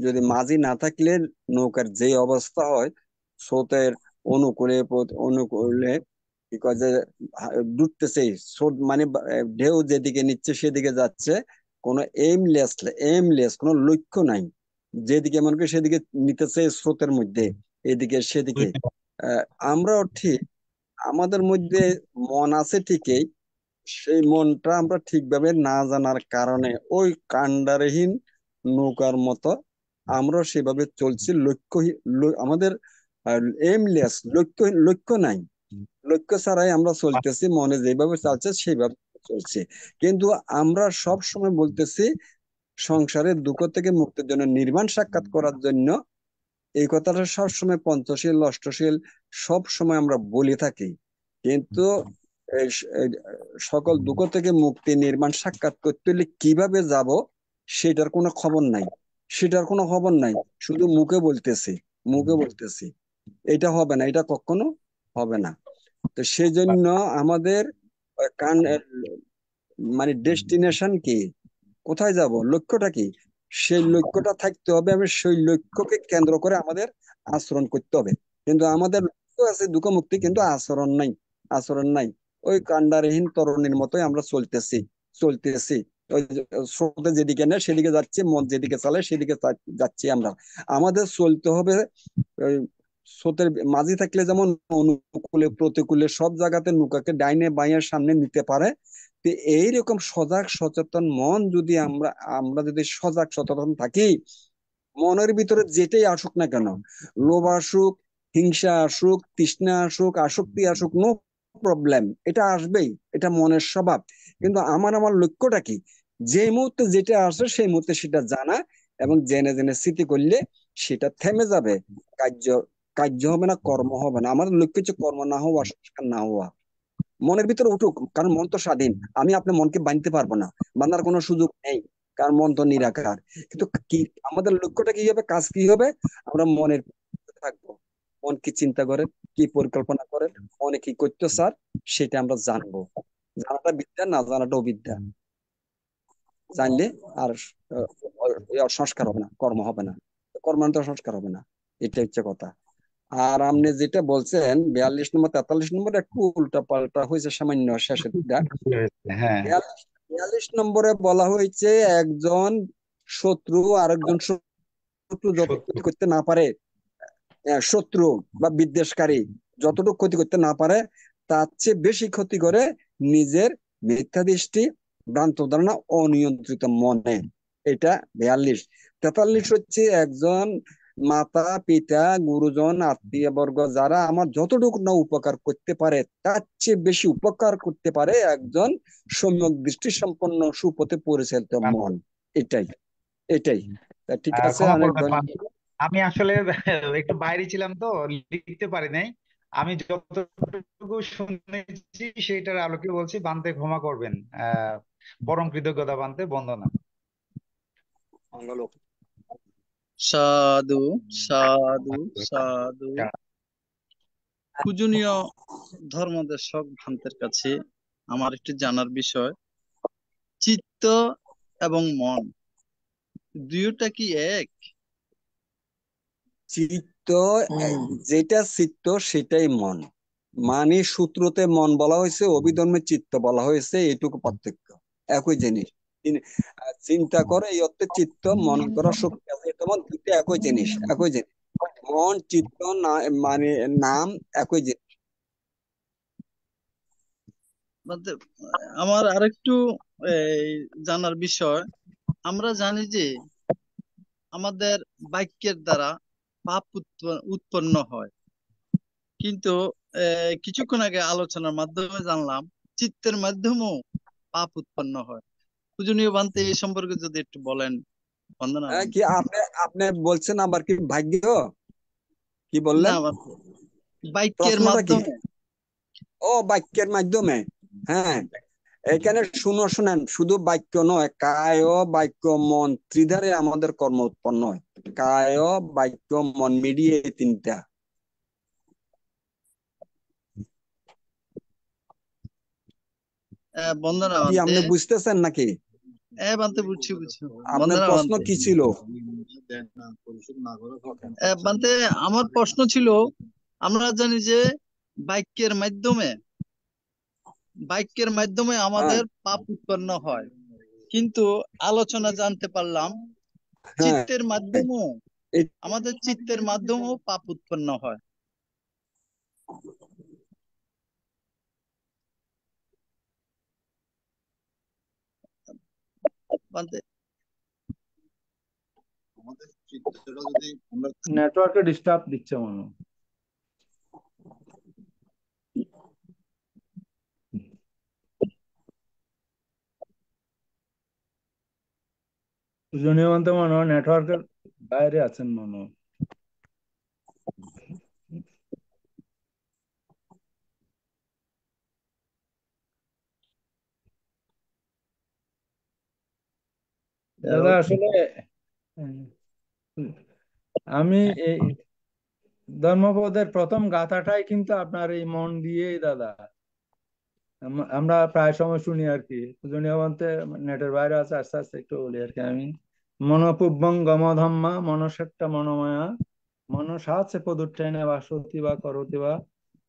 যদি মাঝি না থাকলে নৌকার যে অবস্থা হয়, স্রোতের অনুকূলে কি কয় যে ডুবতেছে, স্রোত মানে ঢেউ যেদিকে নিচ্ছে সেদিকে যাচ্ছে, কোনো এইমলেস কোনো লক্ষ্য নাই, যেদিকে মনে করি সেদিকে নিতেছে স্রোতের মধ্যে, এদিকে সেদিকে। আমরাও ঠিক, আমাদের মধ্যে মন আছে ঠিকই, সেই মনটা আমরা ঠিকভাবে না জানার কারণে ওই কান্ডারহীন নৌকার মতো আমরা সেভাবে চলছি। আমাদের এইমলেস লক্ষ্য নাই, লক্ষ্য ছাড়াই আমরা চলতেছি, মনে যেভাবে চলছে সেইভাবে চলছে। কিন্তু আমরা সব সময় বলতেছি সংসারের দুঃখ থেকে মুক্তির জন্য, নির্বাণ সাক্ষাৎ করার জন্য। এই কথাটা সবসময় পঞ্চশীল অষ্টশীল সব সময় আমরা বলে থাকি, কিন্তু এই সকল দুঃখ থেকে মুক্তি নির্মাণ সাক্ষাৎ করতে হলে কিভাবে যাব সেটার কোনো খবর নাই। শুধু মুখে বলতেছি এটা হবে না, এটা কখনো হবে না। তো সেই জন্য আমাদের কান মানে ডেস্টিনেশন কি, কোথায় যাব, লক্ষ্যটা কি, সেই লক্ষ্যটা থাকতে হবে এবং সেই লক্ষ্যকে কেন্দ্র করে আমাদের আচরণ করতে হবে। কিন্তু আমাদের লক্ষ্য আছে দুঃখ মুক্তি, কিন্তু আচরণ নাই। ওই কান্ডারহীন তরুণীর মতোই আমরা চলতেছি ওই স্রোতে যেদিকে নেয় সেদিকে যাচ্ছে, মন যেদিকে চলে সেদিকে যাচ্ছি আমরা। আমাদের চলতে হবে ওই স্রোতের মাঝি থাকলে যেমন অনুকূলে প্রতিকূলে সব জায়গাতে নৌকাকে ডাইনে বাইয়ের সামনে নিতে পারে। তো এইরকম সজাগ সচেতন মন যদি আমরা যদি সজাগ সচেতন থাকি, মনের ভিতরে যেটাই আসুক না কেন, লোভ আসুক, হিংসা আসুক, তৃষ্ণা আসুক, আসক্তি আসুক, নো প্রবলেম, এটা আসবেই, এটা মনের স্বভাব। কিন্তু আমার লক্ষ্যটা কি, যে মুহূর্তে যেটা আসে সেই মুহূর্তে সেটা জানা এবং জেনে জেনে স্মৃতি করলে সেটা থেমে যাবে। কার্য কার্য হবে না, কর্ম হবে না। আমাদের লক্ষ্য হচ্ছে কর্ম না হওয়া, সংস্কার না হওয়া। মনের ভিতরে উঠুক, কারণ মন তো স্বাধীন, আমি আপনার মনকে বাঁধতে পারবো না, বাঁধার কোনো সুযোগ নেই, কারণ মন তো নিরাকার। কিন্তু কি আমাদের লক্ষ্যটা কি হবে, কাজ কি হবে, আমরা মনের ভিতরে থাকবো। মন কি চিন্তা করে, কি পরিকল্পনা করে, মনে কি করতে স্যার, সেটা আমরা জানবো। জানাটা বিদ্যা, না জানাটা অবিদ্যা। জানলে আর সংস্কার হবে না, কর্ম হবে না, কর্মান্তর সংস্কার হবে না। এটা হচ্ছে কথা। আর আপনি যেটা বলছেন 42 নম্বর 43 নম্বর একটু উল্টা পাল্টা হয়েছে সামান্য শেষের দিকটা। হ্যাঁ, 42 নম্বরে বলা হয়েছে একজন শত্রু আরেকজন শত্রু যত ক্ষতি করতে না পারে, শত্রু বা বিদ্বেষকারী যতটুকু ক্ষতি করতে না পারে, তার চেয়ে বেশি ক্ষতি করে নিজের মিথ্যা দৃষ্টি, ভ্রান্ত ধারণা, অনিয়ন্ত্রিত মনে। এটা 42। 43 হচ্ছে একজন মাতা পিতা গুরুজন আত্মীয় বর্গ যারা আমার যতটুকু না উপকার করতে পারে, তার চেয়ে বেশি উপকার করতে পারে একজন সম্যক দৃষ্টি সম্পন্ন সুপথে পরিচালিত মন। এটাই এটাই ঠিক আছে। ক্ষমা অনেক করবেন ধন্যবাদ। আমি আসলে একটু বাইরে ছিলাম তো লিখতে পারি নাই। আমি যতটুকু শুনেছি সেটার আলোকে বলছি, বান্তে ক্ষমা করবেন। পরম কৃতজ্ঞতা বান্তে, বন্দনা। মঙ্গল হোক। সাধু সাধু সাধু। পূজনীয় ধর্মদেশক ভ্রান্তের কাছে আমার একটি জানার বিষয়, চিত্ত এবং মন দুইটা কি এক? চিত্ত, যেটা চিত্ত সেটাই মন, মানে সূত্রতে মন বলা হয়েছে, অভিধর্মে চিত্ত বলা হয়েছে, এইটুকু পার্থক্য। একই জিনিস। চিন্তা করে এই অর্থে চিত্ত, মন করা শক্তি আছে, তেমন দুইটা একই জিনিস, একই জিনিস। মন চিত্ত মানে নাম একই জিনিস। বলতে আমার আরেকটু এই জানার বিষয়, আমরা জানি যে আমাদের বাক্যের দ্বারা পাপ উৎপন্ন হয়, কিন্তু কিছুক্ষণ আগে আলোচনার মাধ্যমে জানলাম চিত্তের মাধ্যমেও পাপ উৎপন্ন হয়। পূজনীয় বান্তে এই সম্পর্কে যদি একটু বলেন। বন্দনা বান্তে। কি আপনি আপনি বলছেন আবার কি ভাগ্য, কি না বললেন? বান্তে, বাক্যের প্রশ্নটা কি? মাধ্যমে। ও, বাক্যের মাধ্যমে। হ্যাঁ, এখানে শুনেন, শুধু বাক্য নয়, কায়, বাক্য, মন ত্রিধারে আমাদের কর্ম উৎপন্ন হয়। কায়, বাক্য, মন মিডিয়ে এই তিনটা। বন্দনা কি বান্তে। আপনি বুঝতেছেন নাকি? বান্তে বুঝছি বুঝছি। আপনার বন্দনা প্রশ্ন বান্তে। কি ছিল? বান্তে, আমার প্রশ্ন ছিল, আমরা জানি যে বাক্যের মাধ্যমে হ্যাঁ, আমাদের পাপ উৎপন্ন হয়, কিন্তু আলোচনা জানতে পারলাম হ্যাঁ, চিত্তের মাধ্যমেও এই- আমাদের চিত্তের মাধ্যমেও পাপ উৎপন্ন হয়। বান্তে, নেটওয়ার্কে ডিস্টার্ব দিচ্ছে মনে হয়। পূজনীয় বান্তে মনে হয় নেটওয়ার্কের বাইরে আছেন মনে হয়। দাদা আসলে আমি এই ধর্মপদের প্রথম গাথাটাই কিন্তু আপনার এই মন দিয়েই দাদা। আমরা প্রায় সময় শুনি আর কি, পূজনীয় বলতে নেটের বাইরে আছে, আস্তে আস্তে একটু বলি আর কি আমি। মনোপুব্বং গমধম্মা মনসেট্টা মনোময়া মনসাচ্ছে পদুত্থানে বাসতি বা করতি বা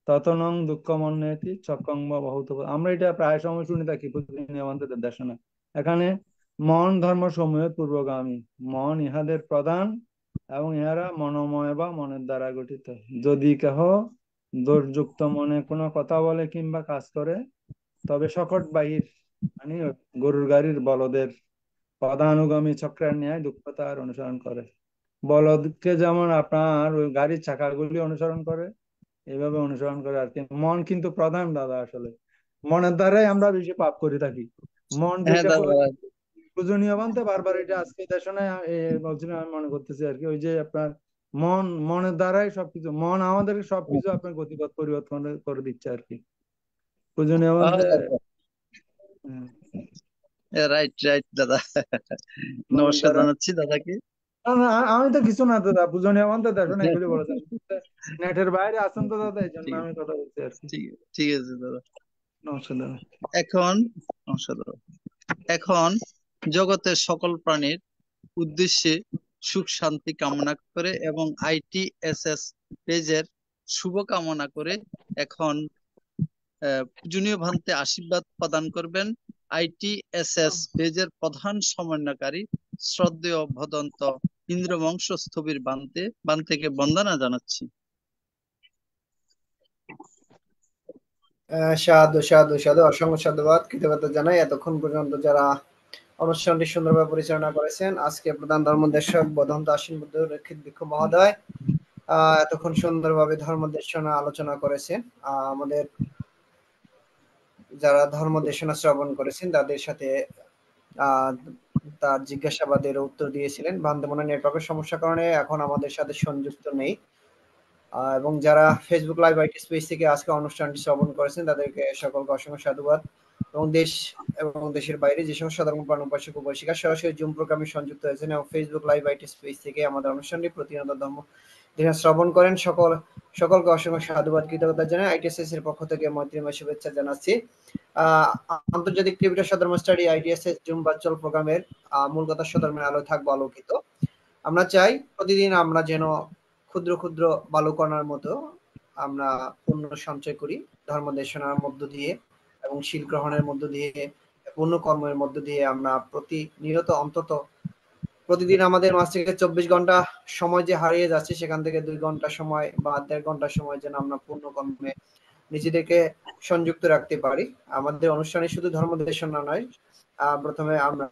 ততনং দুঃখ মন্নেতি চক্কং বা বহুত। আমরা এটা প্রায় সময় শুনে থাকি পূজনীয় বন্তের দেশনা। এখানে মন ধর্ম সমূহের পূর্বগামী, মন ইহাদের প্রধান এবং ইহারা মনোময় বা মনের দ্বারা গঠিত। যদি কেহ দোষযুক্ত মনে কোনো কথা বলে কিংবা কাজ করে, তবে সকট বাহির, মানে গরুর গাড়ির বলদের পদানুগামী চক্রের ন্যায় দুঃখ তার অনুসরণ করে। বলদকে যেমন আপনার ওই গাড়ির চাকাগুলি অনুসরণ করে, এইভাবে অনুসরণ করে আর কি। মন কিন্তু প্রধান দাদা, আসলে মনের দ্বারাই আমরা বেশি পাপ করে থাকি। মন হ্যাঁ যেটা দাদা। পূজনীয় বানতে বারবার এটা আজকে দেশনায় বলছিলাম, আমি মনে করতেছি আর কি, ওই যে আপনার মনের দ্বারাই সবকিছু, মন আমাদের সবকিছু আপনার গতিপথ পরিবর্তন করে দিচ্ছে আর কি। পূজনীয় বানতে রাইট রাইট দাদা। মনের নমস্কার দ্বারা। জানাচ্ছি দাদাকে। না, না, আমি তো কিছু না দাদা, পূজনীয় বানতে দেখো না এগুলি বলেছেন, নেটের বাইরে আছেন তো দাদা, এই জন্য ঠিক আমি কথা বলছি আর কি। ঠিক ঠিক আছে দাদা। নমস্কার দাদা। এখন নমস্কার দাদা। এখন জগতের সকল প্রাণীর উদ্দেশ্যে সুখ শান্তি কামনা করে এবং ITSS পেজের শুভ কামনা করে এখন পূজনীয় ভান্তে আশীর্বাদ প্রদান করবেন ITSS পেজের প্রধান সমন্বয়কারী শ্রদ্ধেয় ভদন্ত ইন্দ্রবংশ স্থবির বান্তেকে বন্দনা জানাচ্ছি। সাধু সাধু সাধু, অসংখ্য সাধুবাদ, কৃতজ্ঞতা জানাই এতক্ষণ পর্যন্ত যারা অনুষ্ঠানটি সুন্দরভাবে পরিচালনা করেছেন। আজকে প্রধান ধর্মদেশক বদন্ত আশ্বিন বুদ্ধ রক্ষিত ভিক্ষু মহোদয় এতক্ষণ সুন্দরভাবে ধর্মদেশনা আলোচনা করেছেন। আমাদের যারা ধর্মদেশনা শ্রবণ করেছেন তাদের সাথে তার জিজ্ঞাসাবাদের উত্তর দিয়েছিলেন। বান্দরবানের নেটওয়ার্কের সমস্যার কারণে এখন আমাদের সাথে সংযুক্ত নেই। এবং যারা ফেসবুক লাইভ আইটি স্পেস থেকে আজকে অনুষ্ঠানটি শ্রবণ করেছেন তাদেরকে সকলকে অসংখ্য সাধুবাদ। এবং দেশ এবং দেশের বাইরে যে সমস্ত সাধারণ প্রাণ উপাসক উপাসিকা সরাসরি জুম প্রোগ্রামে সংযুক্ত হয়েছেন এবং ফেসবুক লাইভ আইটি স্পেস থেকে আমাদের অনুষ্ঠানটি প্রতিনিয়ত যেখানে শ্রবণ করেন সকলকে অসংখ্য সাধুবাদ কৃতজ্ঞতা জানাই। আইটিএসএস এর পক্ষ থেকে মৈত্রীময় শুভেচ্ছা জানাচ্ছি। আন্তর্জাতিক ত্রিপুরা সধর্ম স্টাডি আইটিএসএস জুম ভার্চুয়াল প্রোগ্রামের মূল কথা সধর্মের আলো থাকবো আলোকিত। আমরা চাই প্রতিদিন আমরা যেন ক্ষুদ্র ক্ষুদ্র বালুকণার মতো আমরা পুণ্য সঞ্চয় করি ধর্ম দেশনার মধ্য দিয়ে এবং শীল গ্রহণের মধ্য দিয়ে, পুণ্য কর্মের মধ্য দিয়ে আমরা প্রতিনিয়ত অন্তত প্রতিদিন আমাদের মাঝ থেকে 24 ঘন্টা সময় যে হারিয়ে যাচ্ছে সেখান থেকে 2 ঘন্টা সময় বা 1.5 ঘন্টা সময় যেন আমরা পূর্ণ কর্মে নিজেদেরকে সংযুক্ত রাখতে পারি। আমাদের অনুষ্ঠানে শুধু ধর্ম দেশনা নয়, প্রথমে আমরা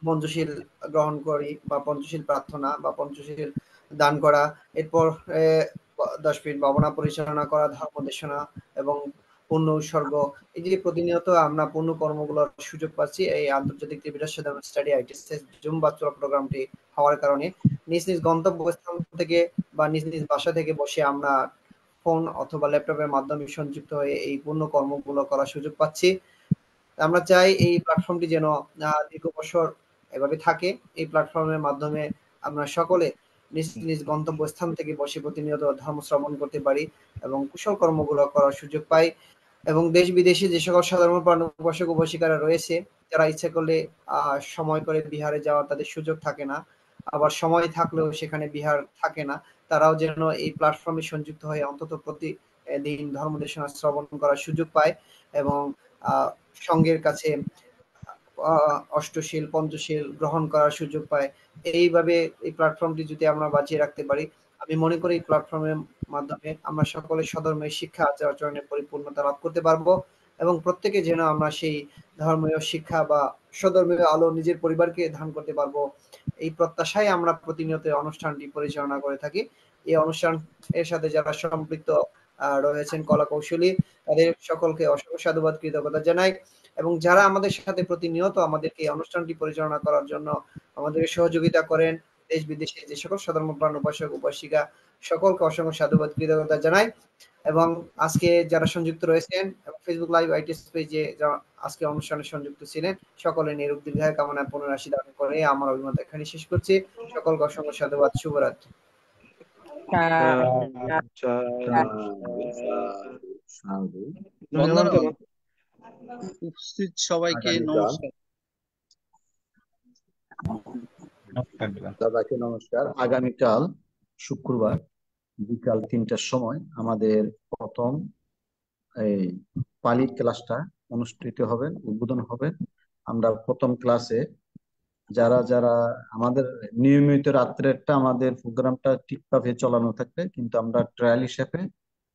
পঞ্চশীল গ্রহণ করি বা পঞ্চশীল প্রার্থনা বা পঞ্চশীল দান করা, এরপর 10 মিনিট ভাবনা পরিচালনা করা, ধর্ম দেশনা এবং পূর্ণ উৎসর্গ। এই যে প্রতিনিয়ত আমরা পূর্ণ কর্মগুলোর সুযোগ পাচ্ছি এই আন্তর্জাতিক ত্রিপুরা সধর্ম স্টাডি আইটিএসএস জুম ভার্চুয়াল প্রোগ্রামটি হওয়ার কারণে নিজ নিজ গন্তব্যস্থান থেকে বা নিজ নিজ বাসা থেকে বসে আমরা ফোন অথবা ল্যাপটপের মাধ্যমে সংযুক্ত হয়ে এই পূর্ণ কর্মগুলো করার সুযোগ পাচ্ছি। আমরা চাই এই প্ল্যাটফর্মটি যেন দীর্ঘ বছর এভাবে থাকে। এই প্ল্যাটফর্মের মাধ্যমে আমরা সকলে নিজ নিজ গন্তব্যস্থান থেকে বসে প্রতিনিয়ত ধর্ম শ্রবণ করতে পারি এবং কুশল কর্মগুলো করার সুযোগ পাই। এবং দেশ বিদেশে যে সকল সাধারণ উপাসক উপাসিকারা রয়েছে যারা ইচ্ছা করলে সময় করে বিহারে যাওয়ার তাদের সুযোগ থাকে না, আবার সময় থাকলেও সেখানে বিহার থাকে না, তারাও যেন এই প্ল্যাটফর্মে সংযুক্ত হয়ে অন্তত প্রতিদিন ধর্ম দেশনা শ্রবণ করার সুযোগ পায় এবং সঙ্গের কাছে অষ্টশীল পঞ্চশীল গ্রহণ করার সুযোগ পায়। এইভাবে এই প্ল্যাটফর্মটি যদি আমরা বাঁচিয়ে রাখতে পারি, আমি মনে করি এই প্ল্যাটফর্মের মাধ্যমে আমরা সকলে সধর্মের শিক্ষা আচার আচরণের পরিপূর্ণতা লাভ করতে পারবো এবং প্রত্যেকে যেন আমরা সেই ধর্মীয় শিক্ষা বা সধর্মীয় আলো নিজের পরিবারকে ধারণ করতে পারবো, এই প্রত্যাশায় আমরা প্রতিনিয়ত অনুষ্ঠানটি পরিচালনা করে থাকি। এই অনুষ্ঠান এর সাথে যারা সম্পৃক্ত রয়েছেন কলা কৌশলী তাদের সকলকে অসংখ্য সাধুবাদ কৃতজ্ঞতা জানাই এবং যারা আমাদের সাথে প্রতিনিয়ত আমাদেরকে এই অনুষ্ঠানটি পরিচালনা করার জন্য আমাদেরকে সহযোগিতা করেন দেশ বিদেশে যে সকল সাধারণ প্রাণ উপাসক উপাসিকা সকলকে অসংখ্য সাধুবাদ কৃতজ্ঞতা জানাই। এবং আজকে যারা সংযুক্ত রয়েছেন এবং ফেসবুক লাইভ আইটিএস পেজে আজকে অনুষ্ঠানে সংযুক্ত ছিলেন সকলে নিরোগ দীর্ঘায় কামনা পুনরাশি দান করে আমার অভিমত এখানে শেষ করছি। সকলকে অসংখ্য সাধুবাদ, শুভরাত্রি। বন্ধুরা উপস্থিত সবাইকে নমস্কার। দাদাকে নমস্কার। আগামীকাল শুক্রবার বিকাল 3টার সময় আমাদের প্রথম এই পালি ক্লাসটা অনুষ্ঠিত হবে, উদ্বোধন হবে। আমরা প্রথম ক্লাসে যারা যারা আমাদের নিয়মিত রাত্রেরটা আমাদের প্রোগ্রামটা ঠিকভাবে চালানো থাকবে, কিন্তু আমরা ট্রায়াল হিসেবে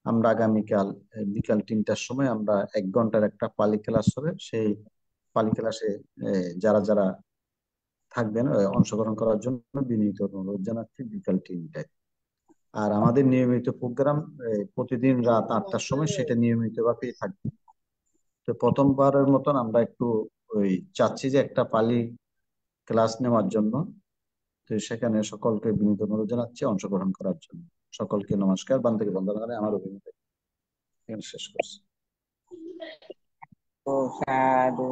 আমরা আগামীকাল বিকাল 3টার সময় আমরা 1 ঘন্টার একটা পালি ক্লাস হবে। সেই পালি ক্লাসে যারা যারা থাকবেন অংশগ্রহণ করার জন্য বিনীত অনুরোধ জানাচ্ছি বিকাল 3টায়। আর আমাদের নিয়মিত প্রোগ্রাম প্রতিদিন রাত 8টার সময় সেটা নিয়মিত ভাবেই থাকবে। তো প্রথমবারের মতন আমরা একটু চাচ্ছি যে একটা পালি ক্লাস নেওয়ার জন্য। তো সেখানে সকলকে বিনীত অনুরোধ জানাচ্ছি অংশগ্রহণ করার জন্য। সকলকে নমস্কার। বান থেকে বন্ধ করে আমার অভিমত এখানে শেষ করছি। সাধু